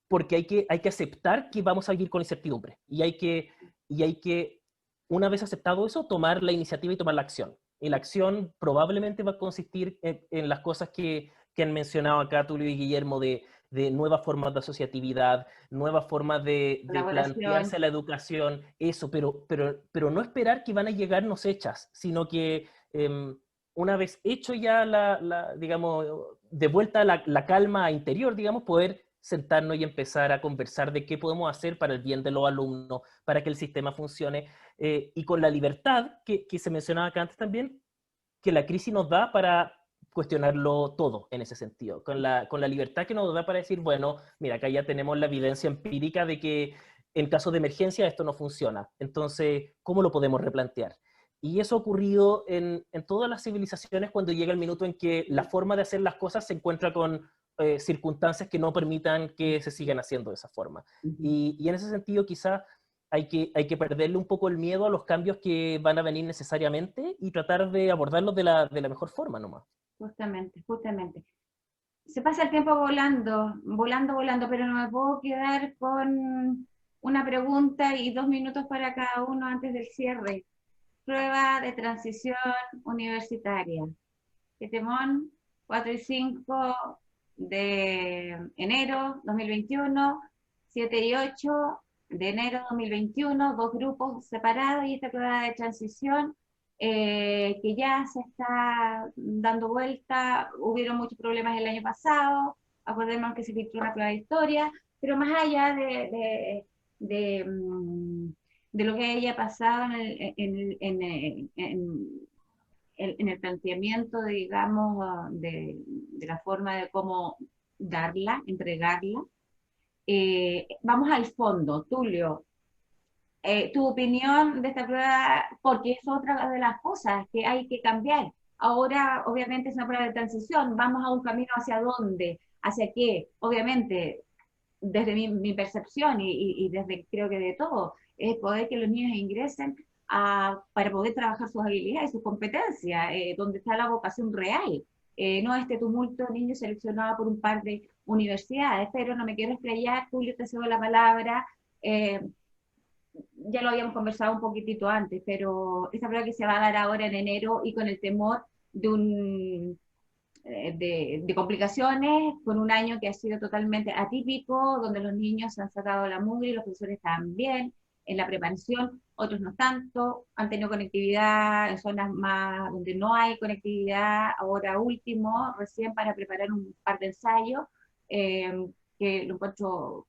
hay que aceptar que vamos a vivir con incertidumbre y hay que, una vez aceptado eso, tomar la iniciativa y tomar la acción. Y la acción probablemente va a consistir en las cosas que han mencionado acá Tulio y Guillermo, de nuevas formas de asociatividad, nuevas formas de plantearse la educación, eso, pero no esperar que van a llegarnos hechas, sino que una vez hecho ya digamos, de vuelta la calma interior, digamos, poder sentarnos y empezar a conversar de qué podemos hacer para el bien de los alumnos, para que el sistema funcione, y con la libertad que se mencionaba acá antes también, que la crisis nos da para cuestionarlo todo en ese sentido, con la libertad que nos da para decir, bueno, mira, acá ya tenemos la evidencia empírica de que en caso de emergencia esto no funciona, entonces, ¿cómo lo podemos replantear? Y eso ha ocurrido en todas las civilizaciones cuando llega el minuto en que la forma de hacer las cosas se encuentra con circunstancias que no permitan que se sigan haciendo de esa forma. Y en ese sentido quizá hay que perderle un poco el miedo a los cambios que van a venir necesariamente y tratar de abordarlos de la mejor forma nomás. Justamente. Se pasa el tiempo volando, pero no me puedo quedar con una pregunta y 2 minutos para cada uno antes del cierre. Prueba de transición universitaria. Quetemón, 4 y 5 de enero 2021, 7 y 8 de enero 2021, 2 grupos separados, y esta prueba de transición que ya se está dando vuelta. Hubieron muchos problemas el año pasado, acordémonos que se filtró una prueba de historia, pero más allá de lo que haya pasado en el planteamiento, digamos, de la forma de cómo entregarla, vamos al fondo. Tulio, tu opinión de esta prueba, porque es otra de las cosas que hay que cambiar. Ahora, obviamente, es una prueba de transición, vamos a un camino hacia dónde, hacia qué. Obviamente, desde mi percepción y desde creo que de todo, es poder que los niños ingresen para poder trabajar sus habilidades, sus competencias, donde está la vocación real. No este tumulto de niños seleccionados por un par de universidades, pero no me quiero estrellar. Julio, te cedo la palabra. Ya lo habíamos conversado un poquitito antes, pero esta prueba que se va a dar ahora en enero y con el temor de complicaciones, con un año que ha sido totalmente atípico, donde los niños han sacado la mugre y los profesores también en la preparación, otros no tanto, han tenido conectividad en zonas más donde no hay conectividad, ahora último, recién para preparar un par de ensayos, que lo encuentro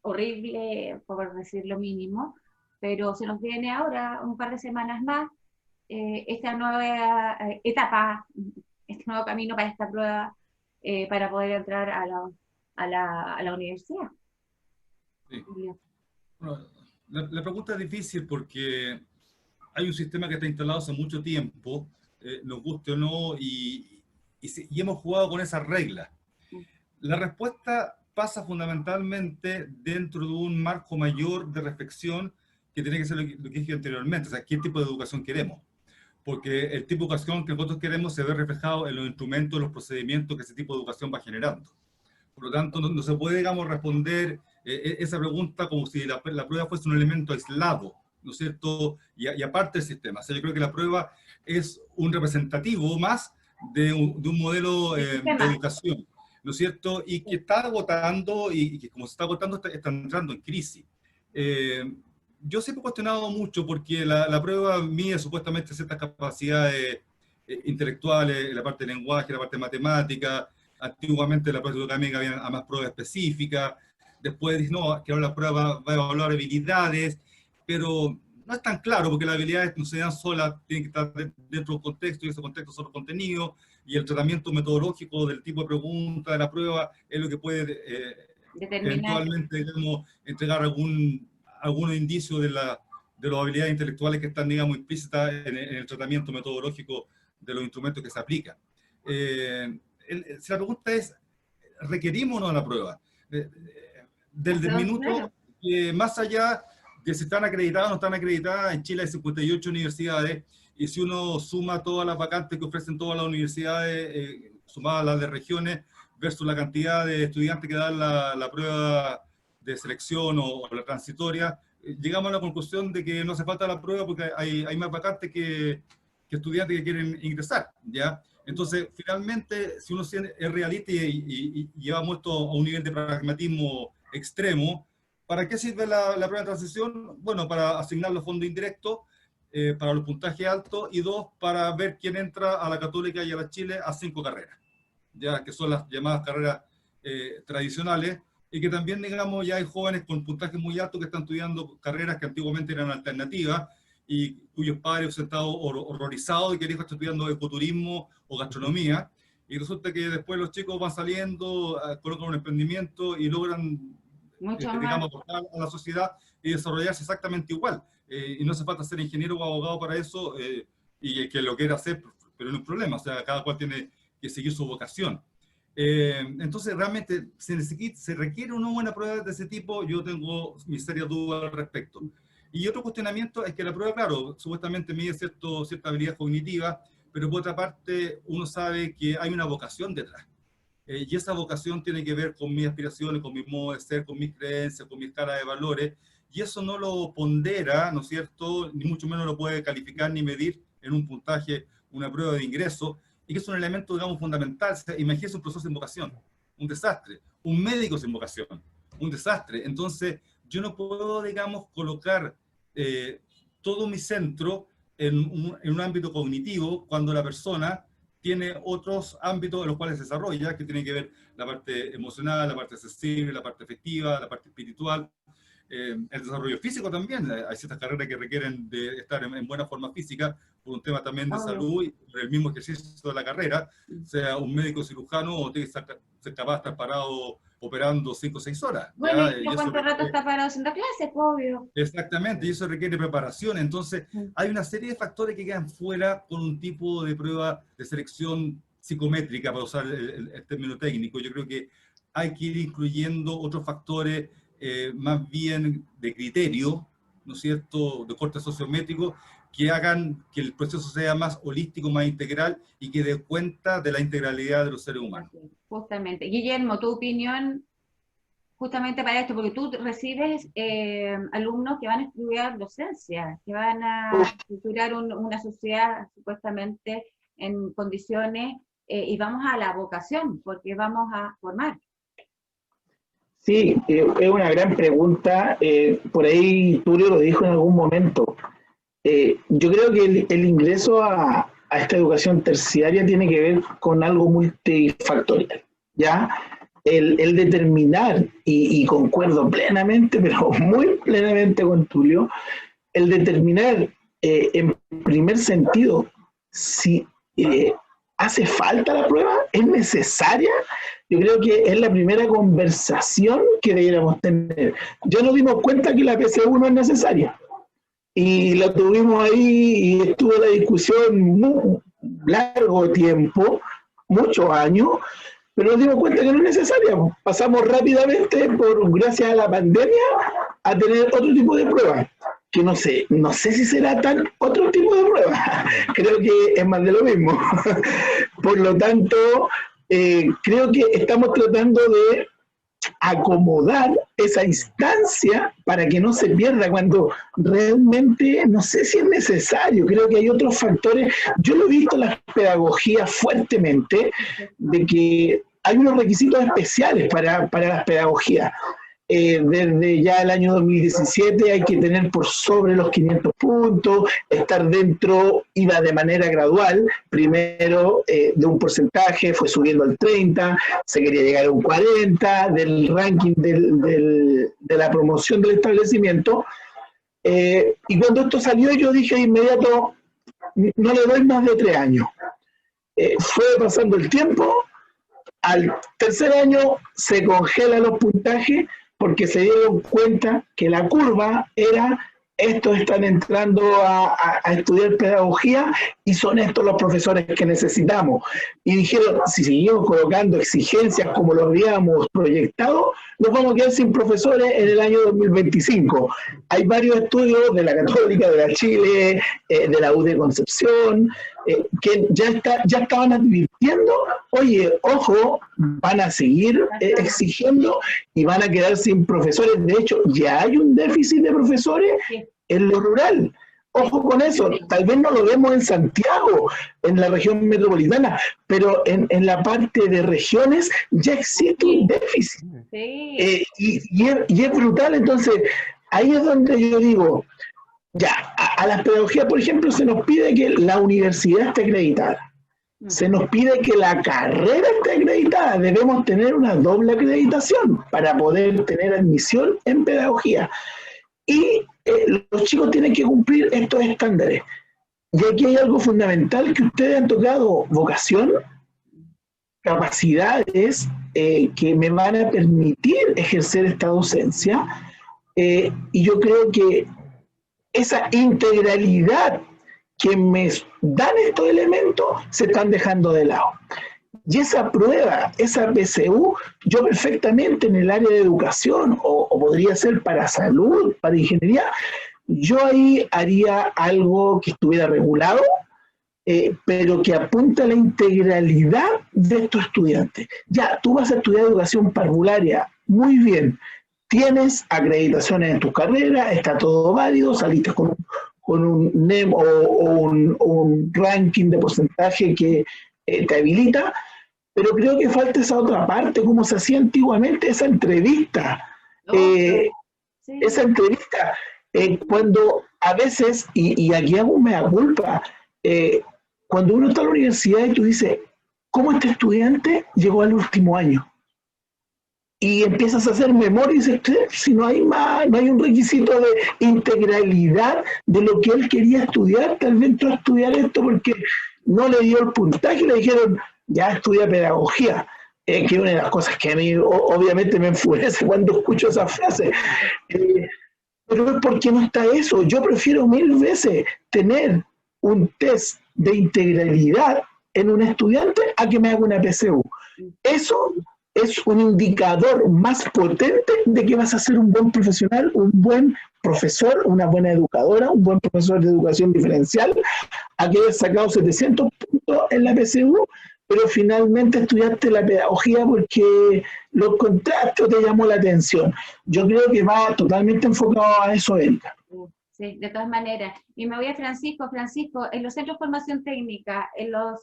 horrible, por decir lo mínimo, pero se nos viene ahora un par de semanas más esta nueva etapa, este nuevo camino para esta prueba, para poder entrar a la universidad. Sí. Bueno, la pregunta es difícil porque hay un sistema que está instalado hace mucho tiempo, nos guste o no, y hemos jugado con esas reglas. La respuesta pasa fundamentalmente dentro de un marco mayor de reflexión que tiene que ser lo que dije anteriormente, o sea, qué tipo de educación queremos. Porque el tipo de educación que nosotros queremos se ve reflejado en los instrumentos, los procedimientos que ese tipo de educación va generando. Por lo tanto, no se puede, digamos, responder esa pregunta como si la prueba fuese un elemento aislado, ¿no es cierto? Y aparte del sistema. O sea, yo creo que la prueba es un representativo más de un modelo de educación, ¿no es cierto? Y que está agotando, y que como se está agotando, está entrando en crisis. Yo siempre he cuestionado mucho porque la prueba mide supuestamente ciertas capacidades intelectuales, la parte de lenguaje, la parte de matemática. Antiguamente la prueba académica había más pruebas específicas. Después, no, que ahora la prueba va a evaluar habilidades, pero no es tan claro porque las habilidades no se dan solas, tienen que estar dentro de un contexto y ese contexto son los contenidos, y el tratamiento metodológico del tipo de pregunta de la prueba es lo que puede eventualmente, digamos, entregar algunos indicios de las habilidades intelectuales que están, digamos, implícitas en el tratamiento metodológico de los instrumentos que se aplican. Si la pregunta es, ¿requerimos o no la prueba? Desde el minuto que más allá de si están acreditadas o no están acreditadas, en Chile hay 58 universidades, y si uno suma todas las vacantes que ofrecen todas las universidades, sumadas a las de regiones, versus la cantidad de estudiantes que dan la prueba de selección o la transitoria, llegamos a la conclusión de que no hace falta la prueba porque hay más vacantes que estudiantes que quieren ingresar, ¿ya? Entonces, finalmente, si uno es realista y llevamos esto a un nivel de pragmatismo extremo, ¿para qué sirve la prueba de transición? Bueno, para asignar los fondos indirectos, para los puntajes altos, y dos, para ver quién entra a la Católica y a la Chile a 5 carreras, ya que son las llamadas carreras tradicionales, y que también, digamos, ya hay jóvenes con puntajes muy altos que están estudiando carreras que antiguamente eran alternativas, y cuyos padres han estado horrorizados de que el hijo está estudiando ecoturismo o gastronomía, y resulta que después los chicos van saliendo, colocan un emprendimiento y logran, digamos, aportar a la sociedad y desarrollarse exactamente igual. Y no hace falta ser ingeniero o abogado para eso, y que lo quiera hacer, pero no es un problema, o sea, cada cual tiene que seguir su vocación. Entonces, realmente, se requiere una buena prueba de ese tipo. Yo tengo mis serias dudas al respecto. Y otro cuestionamiento es que la prueba, claro, supuestamente mide cierta habilidad cognitiva, pero por otra parte uno sabe que hay una vocación detrás. Y esa vocación tiene que ver con mis aspiraciones, con mi modo de ser, con mis creencias, con mi escala de valores, y eso no lo pondera, ¿no es cierto?, ni mucho menos lo puede calificar ni medir en un puntaje, una prueba de ingreso, y que es un elemento, digamos, fundamental. Imagínese un profesor sin vocación, un desastre. Un médico sin vocación, un desastre. Entonces, yo no puedo, digamos, colocar todo mi centro en un ámbito cognitivo cuando la persona tiene otros ámbitos en los cuales se desarrolla, que tiene que ver la parte emocional, la parte sensible, la parte afectiva, la parte espiritual, el desarrollo físico también. Hay ciertas carreras que requieren de estar en buena forma física por un tema también de salud y por el mismo ejercicio de la carrera, sea un médico cirujano o tiene que ser capaz de estar parado operando 5 o 6 horas. Bueno, ¿y cuánto rato está parado haciendo clases? Obvio. Exactamente, y eso requiere preparación. Entonces, hay una serie de factores que quedan fuera con un tipo de prueba de selección psicométrica, para usar el término técnico. Yo creo que hay que ir incluyendo otros factores más bien de criterio, ¿no es cierto?, de corte sociométrico, que hagan que el proceso sea más holístico, más integral, y que dé cuenta de la integralidad de los seres humanos. Justamente. Guillermo, tu opinión justamente para esto, porque tú recibes alumnos que van a estudiar docencia, que van a estructurar una sociedad supuestamente en condiciones, y vamos a la vocación, porque vamos a formar. Sí, es una gran pregunta. Por ahí Tulio lo dijo en algún momento. Yo creo que el ingreso a esta educación terciaria tiene que ver con algo multifactorial, ¿ya? El determinar, y concuerdo plenamente, pero muy plenamente con Tulio, el determinar en primer sentido si hace falta la prueba, es necesaria. Yo creo que es la primera conversación que deberíamos tener. Ya nos dimos cuenta que la PC1 es necesaria, y la tuvimos ahí, y estuvo la discusión muy largo tiempo, muchos años, pero nos dimos cuenta que no es necesaria. Pasamos rápidamente, gracias a la pandemia, a tener otro tipo de pruebas. que no sé si será tan otro tipo de prueba, creo que es más de lo mismo. Por lo tanto, creo que estamos tratando de acomodar esa instancia para que no se pierda cuando realmente no sé si es necesario. Creo que hay otros factores. Yo lo he visto en las pedagogías fuertemente, de que hay unos requisitos especiales para las pedagogías. Desde ya el año 2017 hay que tener por sobre los 500 puntos, estar dentro, iba de manera gradual, primero de un porcentaje, fue subiendo al 30, se quería llegar a un 40 del ranking de la promoción del establecimiento, y cuando esto salió yo dije de inmediato, no le doy más de 3 años. Fue pasando el tiempo, al tercer año se congelan los puntajes porque se dieron cuenta que la curva era, estos están entrando a estudiar pedagogía y son estos los profesores que necesitamos. Y dijeron, si seguimos colocando exigencias como lo habíamos proyectado, nos vamos a quedar sin profesores en el año 2025. Hay varios estudios de la Católica, de la Chile, de la U de Concepción, que ya estaban advirtiendo, oye, ojo, van a seguir exigiendo y van a quedar sin profesores. De hecho, ya hay un déficit de profesores en lo rural. Ojo con eso, tal vez no lo vemos en Santiago, en la región metropolitana, pero en la parte de regiones ya existe un déficit. Y es brutal. Entonces, ahí es donde yo digo, ya, a las pedagogías, por ejemplo, se nos pide que la universidad esté acreditada. Se nos pide que la carrera esté acreditada. Debemos tener una doble acreditación para poder tener admisión en pedagogía. Y los chicos tienen que cumplir estos estándares. Y aquí hay algo fundamental que ustedes han tocado: vocación, capacidades que me van a permitir ejercer esta docencia. Y yo creo que esa integralidad que me dan estos elementos se están dejando de lado. Y esa prueba, esa PSU, yo perfectamente en el área de educación, o podría ser para salud, para ingeniería, yo ahí haría algo que estuviera regulado, pero que apunta a la integralidad de estos estudiantes. Ya, tú vas a estudiar educación parvularia, muy bien, tienes acreditaciones en tu carrera, está todo válido, saliste con un NEM o un ranking de porcentaje que te habilita, pero creo que falta esa otra parte, como se hacía antiguamente, esa entrevista. Esa entrevista, cuando a veces, y aquí hago un mea culpa, cuando uno está en la universidad y tú dices, ¿cómo este estudiante llegó al último año? Y empiezas a hacer memoria y dices, si no hay más, no hay un requisito de integralidad de lo que él quería estudiar, tal vez entró a estudiar esto porque no le dio el puntaje y le dijeron, ya estudia pedagogía, que es una de las cosas que a mí obviamente me enfurece cuando escucho esa frase. Pero es porque no está eso. Yo prefiero 1000 veces tener un test de integralidad en un estudiante a que me haga una PSU. Eso es un indicador más potente de que vas a ser un buen profesional, un buen profesor, una buena educadora, un buen profesor de educación diferencial, a que hayas sacado 700 puntos en la PSU, pero finalmente estudiaste la pedagogía porque lo encontraste o te llamó la atención. Yo creo que va totalmente enfocado a eso, Erika. Sí, de todas maneras. Y me voy a Francisco. Francisco, en los centros de formación técnica, en los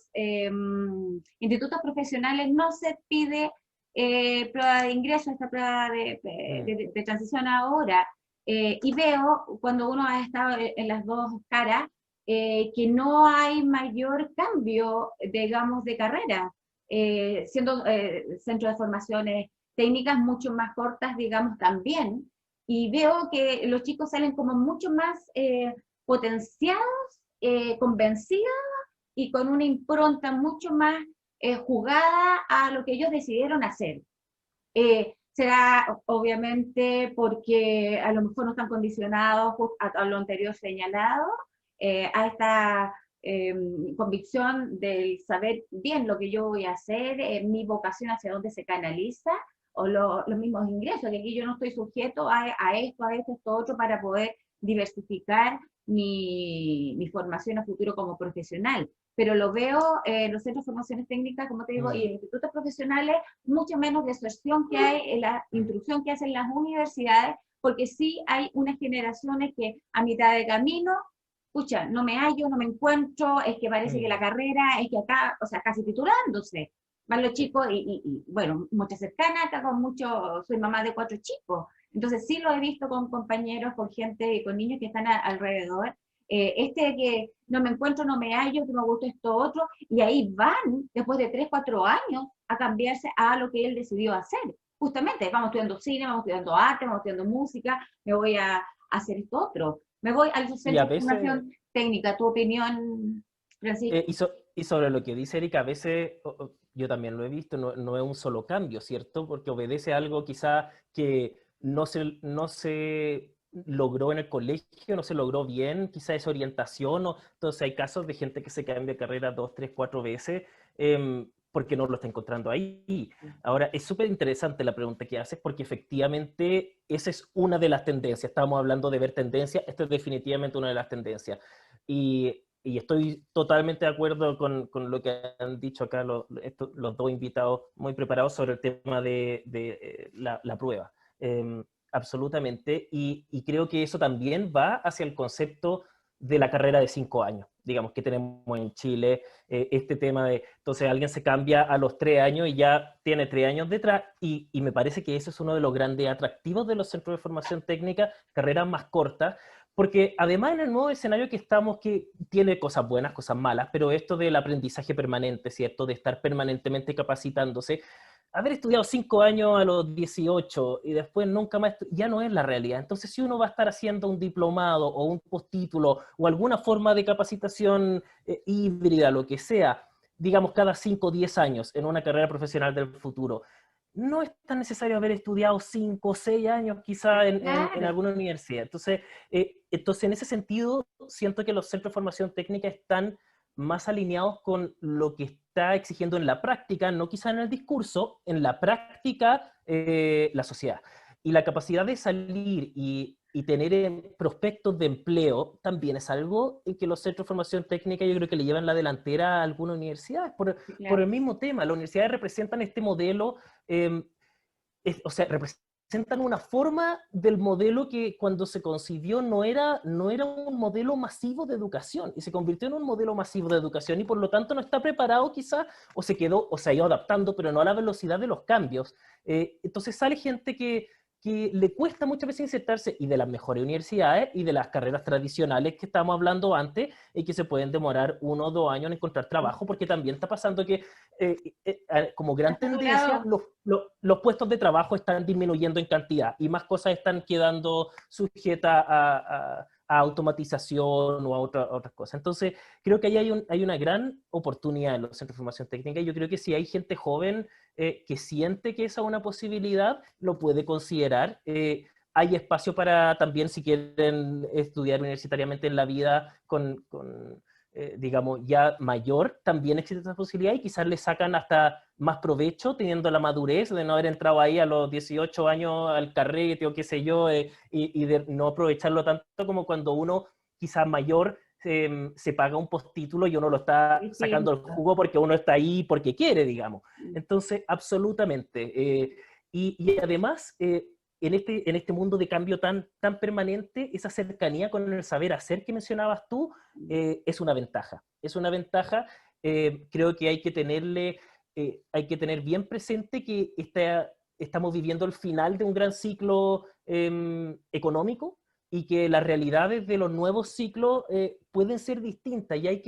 institutos profesionales no se pide prueba de ingreso, esta prueba de transición ahora. Y veo, cuando uno ha estado en las dos caras, que no hay mayor cambio, digamos, de carrera, siendo centros de formaciones técnicas mucho más cortas, digamos, también. Y veo que los chicos salen como mucho más potenciados, convencidos y con una impronta mucho más jugada a lo que ellos decidieron hacer. Será obviamente porque a lo mejor no están condicionados a lo anterior señalado, a esta convicción del saber bien lo que yo voy a hacer, mi vocación hacia dónde se canaliza, o los mismos ingresos, que aquí yo no estoy sujeto a esto, esto otro, para poder diversificar mi formación a futuro como profesional. Pero lo veo en los centros de formaciones técnicas, como te digo, y en institutos profesionales, mucho menos deserción que hay en la instrucción que hacen las universidades, porque sí hay unas generaciones que a mitad de camino, pucha, no me hallo, no me encuentro, es que parece que la carrera, es que acá, o sea, casi titulándose, van los chicos, bueno, muchas cercanas, acá con muchos, soy mamá de 4 chicos, entonces sí lo he visto con compañeros, con gente, con niños que están alrededor, que no me encuentro, no me hallo, que me gusta esto otro, y ahí van, después de 3, 4 años, a cambiarse a lo que él decidió hacer. Justamente, vamos estudiando cine, vamos estudiando arte, vamos estudiando música, me voy a hacer esto otro. Me voy al centro de formación técnica. ¿Tu opinión, Francisco? Y sobre lo que dice Erika, a veces yo también lo he visto, no es un solo cambio, ¿cierto? Porque obedece a algo quizá que no se logró en el colegio, no se logró bien, quizá esa orientación, entonces hay casos de gente que se cambia de carrera 2, 3, 4 veces porque no lo está encontrando ahí. Ahora, es súper interesante la pregunta que haces porque efectivamente esa es una de las tendencias. Estábamos hablando de ver tendencias, esta es definitivamente una de las tendencias. Y estoy totalmente de acuerdo con lo que han dicho acá los dos invitados muy preparados sobre el tema de la prueba. Absolutamente. Y creo que eso también va hacia el concepto de la carrera de 5 años, digamos, que tenemos en Chile, este tema de, entonces alguien se cambia a los 3 años y ya tiene 3 años detrás, y me parece que eso es uno de los grandes atractivos de los centros de formación técnica, carreras más cortas, porque además en el nuevo escenario que estamos, que tiene cosas buenas, cosas malas, pero esto del aprendizaje permanente, ¿cierto? De estar permanentemente capacitándose, haber estudiado 5 años a los 18 y después nunca más, ya no es la realidad. Entonces, si uno va a estar haciendo un diplomado o un postítulo o alguna forma de capacitación híbrida, lo que sea, digamos cada 5 o 10 años en una carrera profesional del futuro, no es tan necesario haber estudiado 5 o 6 años quizá en alguna universidad. Entonces, en ese sentido, siento que los centros de formación técnica están más alineados con lo que está exigiendo en la práctica, no quizá en el discurso, en la práctica la sociedad. Y la capacidad de salir y tener prospectos de empleo también es algo en que los centros de formación técnica yo creo que le llevan la delantera a algunas universidades por el mismo tema. Las universidades representan este modelo, o sea, representan una forma del modelo que cuando se concibió no era un modelo masivo de educación y se convirtió en un modelo masivo de educación y por lo tanto no está preparado quizá o se quedó o se ha ido adaptando pero no a la velocidad de los cambios. Entonces sale gente que le cuesta muchas veces insertarse y de las mejores universidades y de las carreras tradicionales que estábamos hablando antes y que se pueden demorar 1 o 2 años en encontrar trabajo porque también está pasando que como gran tendencia los puestos de trabajo están disminuyendo en cantidad y más cosas están quedando sujetas a automatización o a otras cosas. Entonces, creo que ahí hay una gran oportunidad en los centros de formación técnica y yo creo que si hay gente joven que siente que esa es una posibilidad, lo puede considerar. Hay espacio para también, si quieren estudiar universitariamente en la vida digamos, ya mayor, también existe esa posibilidad y quizás le sacan hasta más provecho teniendo la madurez de no haber entrado ahí a los 18 años al carrete o qué sé yo, y de no aprovecharlo tanto como cuando uno quizás mayor se paga un postítulo y uno lo está sacando el jugo porque uno está ahí porque quiere, digamos. Entonces, absolutamente. Y además, en este mundo de cambio tan permanente, esa cercanía con el saber hacer que mencionabas tú es una ventaja. Es una ventaja. Creo que hay que tener bien presente que estamos viviendo el final de un gran ciclo económico y que las realidades de los nuevos ciclos pueden ser distintas y hay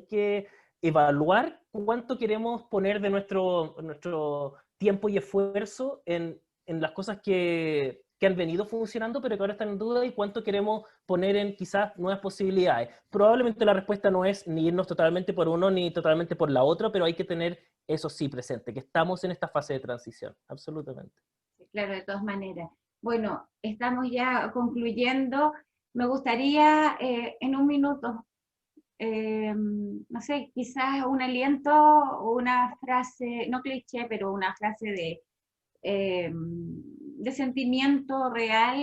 que evaluar cuánto queremos poner de nuestro tiempo y esfuerzo en las cosas que han venido funcionando, pero que ahora están en duda, y cuánto queremos poner en quizás nuevas posibilidades. Probablemente la respuesta no es ni irnos totalmente por uno ni totalmente por la otra, pero hay que tener eso sí presente, que estamos en esta fase de transición, absolutamente. Claro, de todas maneras. Bueno, estamos ya concluyendo. Me gustaría en un minuto, no sé, quizás un aliento o una frase, no cliché, pero una frase de sentimiento real,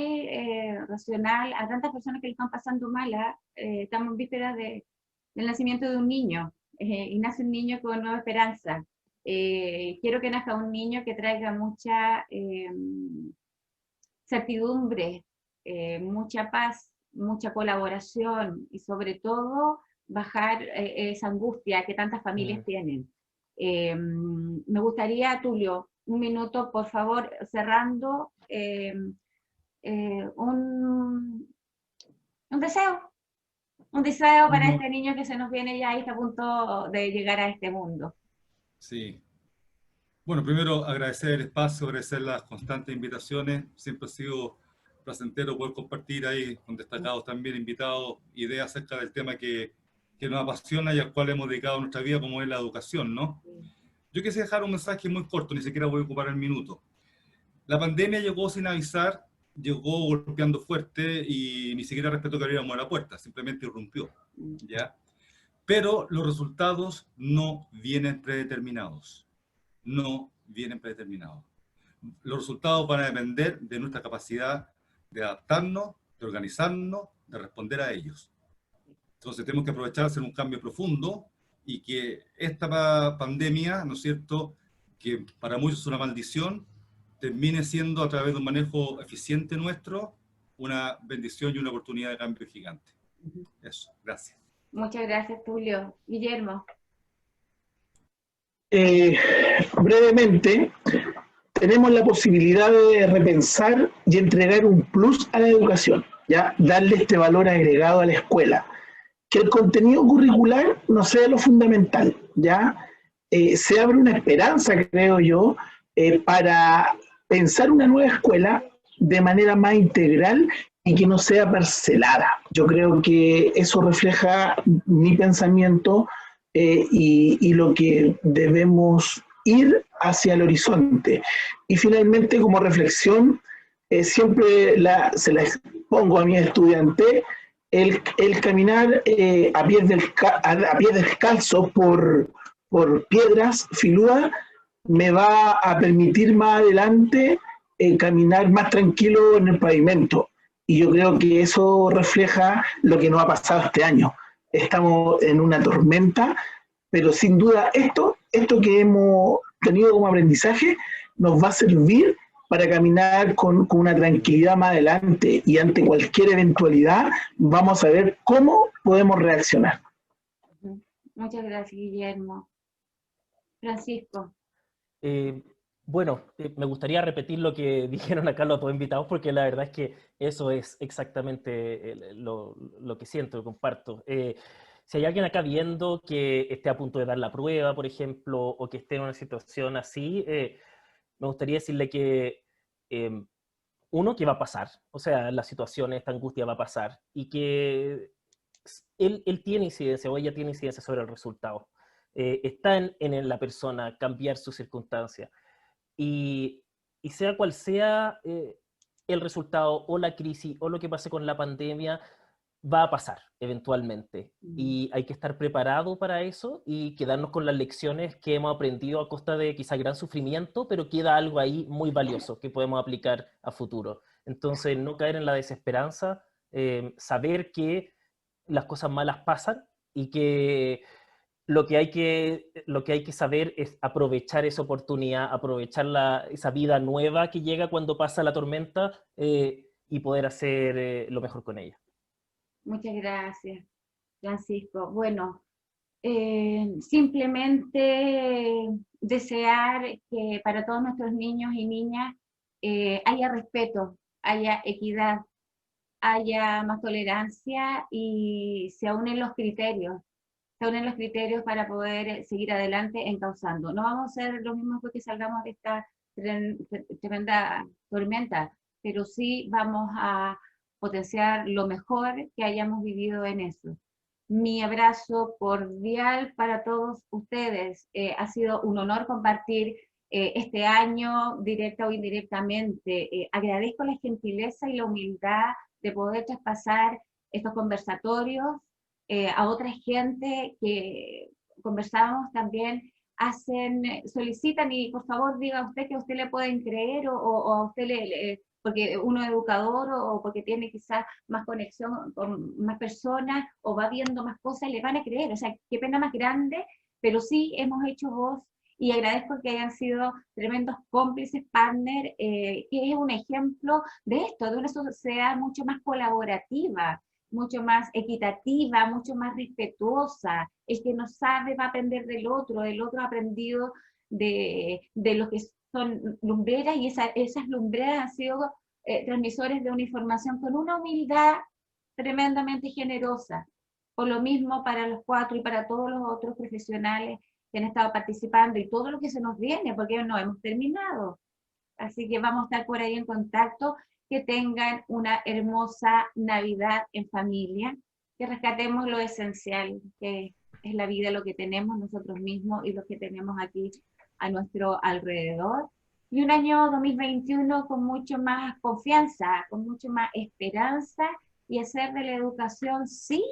racional, a tantas personas que le están pasando mala. Estamos en vísperas del nacimiento de un niño, y nace un niño con nueva esperanza. Quiero que nazca un niño que traiga mucha certidumbre, mucha paz, mucha colaboración y sobre todo bajar esa angustia que tantas familias tienen. Me gustaría, Tulio, un minuto, por favor, cerrando, un deseo para este niño que se nos viene ya y está a punto de llegar a este mundo. Sí. Bueno, primero agradecer el espacio, agradecer las constantes invitaciones. Siempre ha sido placentero poder compartir ahí con destacados también invitados ideas acerca del tema que nos apasiona y al cual hemos dedicado nuestra vida, como es la educación, ¿no? Yo quisiera dejar un mensaje muy corto, ni siquiera voy a ocupar el minuto. La pandemia llegó sin avisar, llegó golpeando fuerte y ni siquiera respetó que abriéramos la puerta, simplemente irrumpió, ¿ya? Pero los resultados no vienen predeterminados. No vienen predeterminados. Los resultados van a depender de nuestra capacidad de adaptarnos, de organizarnos, de responder a ellos. Entonces tenemos que aprovechar, hacer un cambio profundo y que esta pandemia, ¿no es cierto?, que para muchos es una maldición, termine siendo, a través de un manejo eficiente nuestro, una bendición y una oportunidad de cambio gigante. Eso, gracias. Muchas gracias, Tulio. Guillermo. Brevemente, tenemos la posibilidad de repensar y entregar un plus a la educación, ¿ya? Darle este valor agregado a la escuela. Que el contenido curricular no sea lo fundamental, ¿ya? Se abre una esperanza, creo yo, para pensar una nueva escuela de manera más integral y que no sea parcelada. Yo creo que eso refleja mi pensamiento y lo que debemos ir hacia el horizonte. Y finalmente, como reflexión, siempre se la expongo a mis estudiantes, el caminar a pie descalzo por piedras filudas me va a permitir más adelante caminar más tranquilo en el pavimento. Y yo creo que eso refleja lo que nos ha pasado este año. Estamos en una tormenta, pero sin duda esto que hemos tenido como aprendizaje nos va a servir para caminar con una tranquilidad más adelante y ante cualquier eventualidad vamos a ver cómo podemos reaccionar. Muchas gracias, Guillermo. Francisco. Bueno, me gustaría repetir lo que dijeron acá los dos invitados, porque la verdad es que eso es exactamente lo que siento, lo comparto. Si hay alguien acá viendo que esté a punto de dar la prueba, por ejemplo, o que esté en una situación así, me gustaría decirle que, uno, que va a pasar, o sea, la situación, esta angustia va a pasar, y que él tiene incidencia, o ella tiene incidencia sobre el resultado. Está en la persona cambiar su circunstancia. Y sea cual sea el resultado, o la crisis, o lo que pase con la pandemia, va a pasar eventualmente. Y hay que estar preparado para eso y quedarnos con las lecciones que hemos aprendido a costa de quizá gran sufrimiento, pero queda algo ahí muy valioso que podemos aplicar a futuro. Entonces, no caer en la desesperanza, saber que las cosas malas pasan y que lo que hay que saber es aprovechar esa oportunidad, aprovechar esa vida nueva que llega cuando pasa la tormenta, y poder hacer lo mejor con ella. Muchas gracias, Francisco. Bueno, simplemente desear que para todos nuestros niños y niñas haya respeto, haya equidad, haya más tolerancia y se unen los criterios para poder seguir adelante encauzando. No vamos a ser los mismos porque salgamos de esta tremenda tormenta, pero sí vamos a potenciar lo mejor que hayamos vivido en eso. Mi abrazo cordial para todos ustedes. Ha sido un honor compartir este año, directa o indirectamente. Agradezco la gentileza y la humildad de poder traspasar estos conversatorios a otra gente que conversábamos también solicitan, y por favor diga usted que a usted le pueden creer, o a usted porque uno es educador, o porque tiene quizás más conexión con más personas, o va viendo más cosas, le van a creer. O sea, qué pena más grande, pero sí hemos hecho voz, y agradezco que hayan sido tremendos cómplices, partners, que es un ejemplo de esto, de una sociedad mucho más colaborativa, mucho más equitativa, mucho más respetuosa. El que no sabe va a aprender del otro, el otro ha aprendido de los que son lumbreras, y esas lumbreras han sido transmisores de una información con una humildad tremendamente generosa. Por lo mismo para los cuatro y para todos los otros profesionales que han estado participando, y todo lo que se nos viene, porque no hemos terminado. Así que vamos a estar por ahí en contacto. Que tengan una hermosa Navidad en familia, que rescatemos lo esencial, que es la vida, lo que tenemos nosotros mismos y lo que tenemos aquí a nuestro alrededor. Y un año 2021 con mucho más confianza, con mucho más esperanza, y hacer de la educación, sí,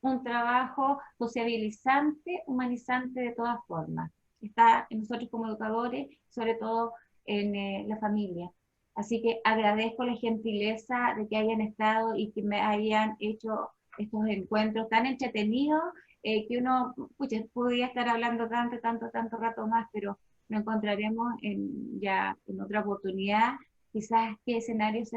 un trabajo sociabilizante, humanizante de todas formas. Está en nosotros como educadores, sobre todo en la familia. Así que agradezco la gentileza de que hayan estado y que me hayan hecho estos encuentros tan entretenidos, que uno podría estar hablando tanto rato más, pero nos encontraremos ya en otra oportunidad. Quizás qué escenarios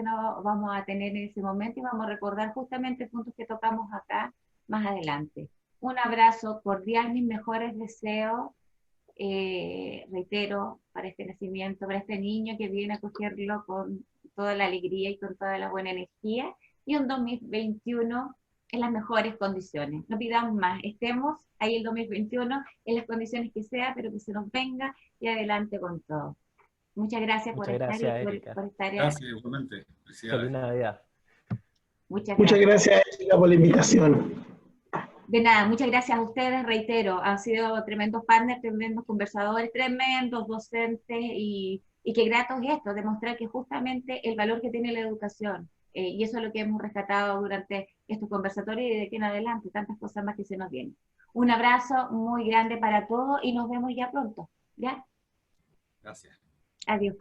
vamos a tener en ese momento, y vamos a recordar justamente puntos que tocamos acá más adelante. Un abrazo cordial, mis mejores deseos, reitero, para este nacimiento, para este niño que viene a cogerlo con toda la alegría y con toda la buena energía, y un 2021 en las mejores condiciones. No pidamos más, estemos ahí el 2021 en las condiciones que sea, pero que se nos venga, y adelante con todo. Muchas gracias por estar, gracias, y por estar. Gracias, igualmente. Feliz Navidad. Muchas Muchas gracias. gracias, Erika, por la invitación. De nada, muchas gracias a ustedes, reitero, han sido tremendos partners, tremendos conversadores, tremendos docentes, y qué grato es esto, demostrar que justamente el valor que tiene la educación, y eso es lo que hemos rescatado durante estos conversatorios, y de aquí en adelante, tantas cosas más que se nos vienen. Un abrazo muy grande para todos, y nos vemos ya pronto, ¿ya? Gracias. Adiós.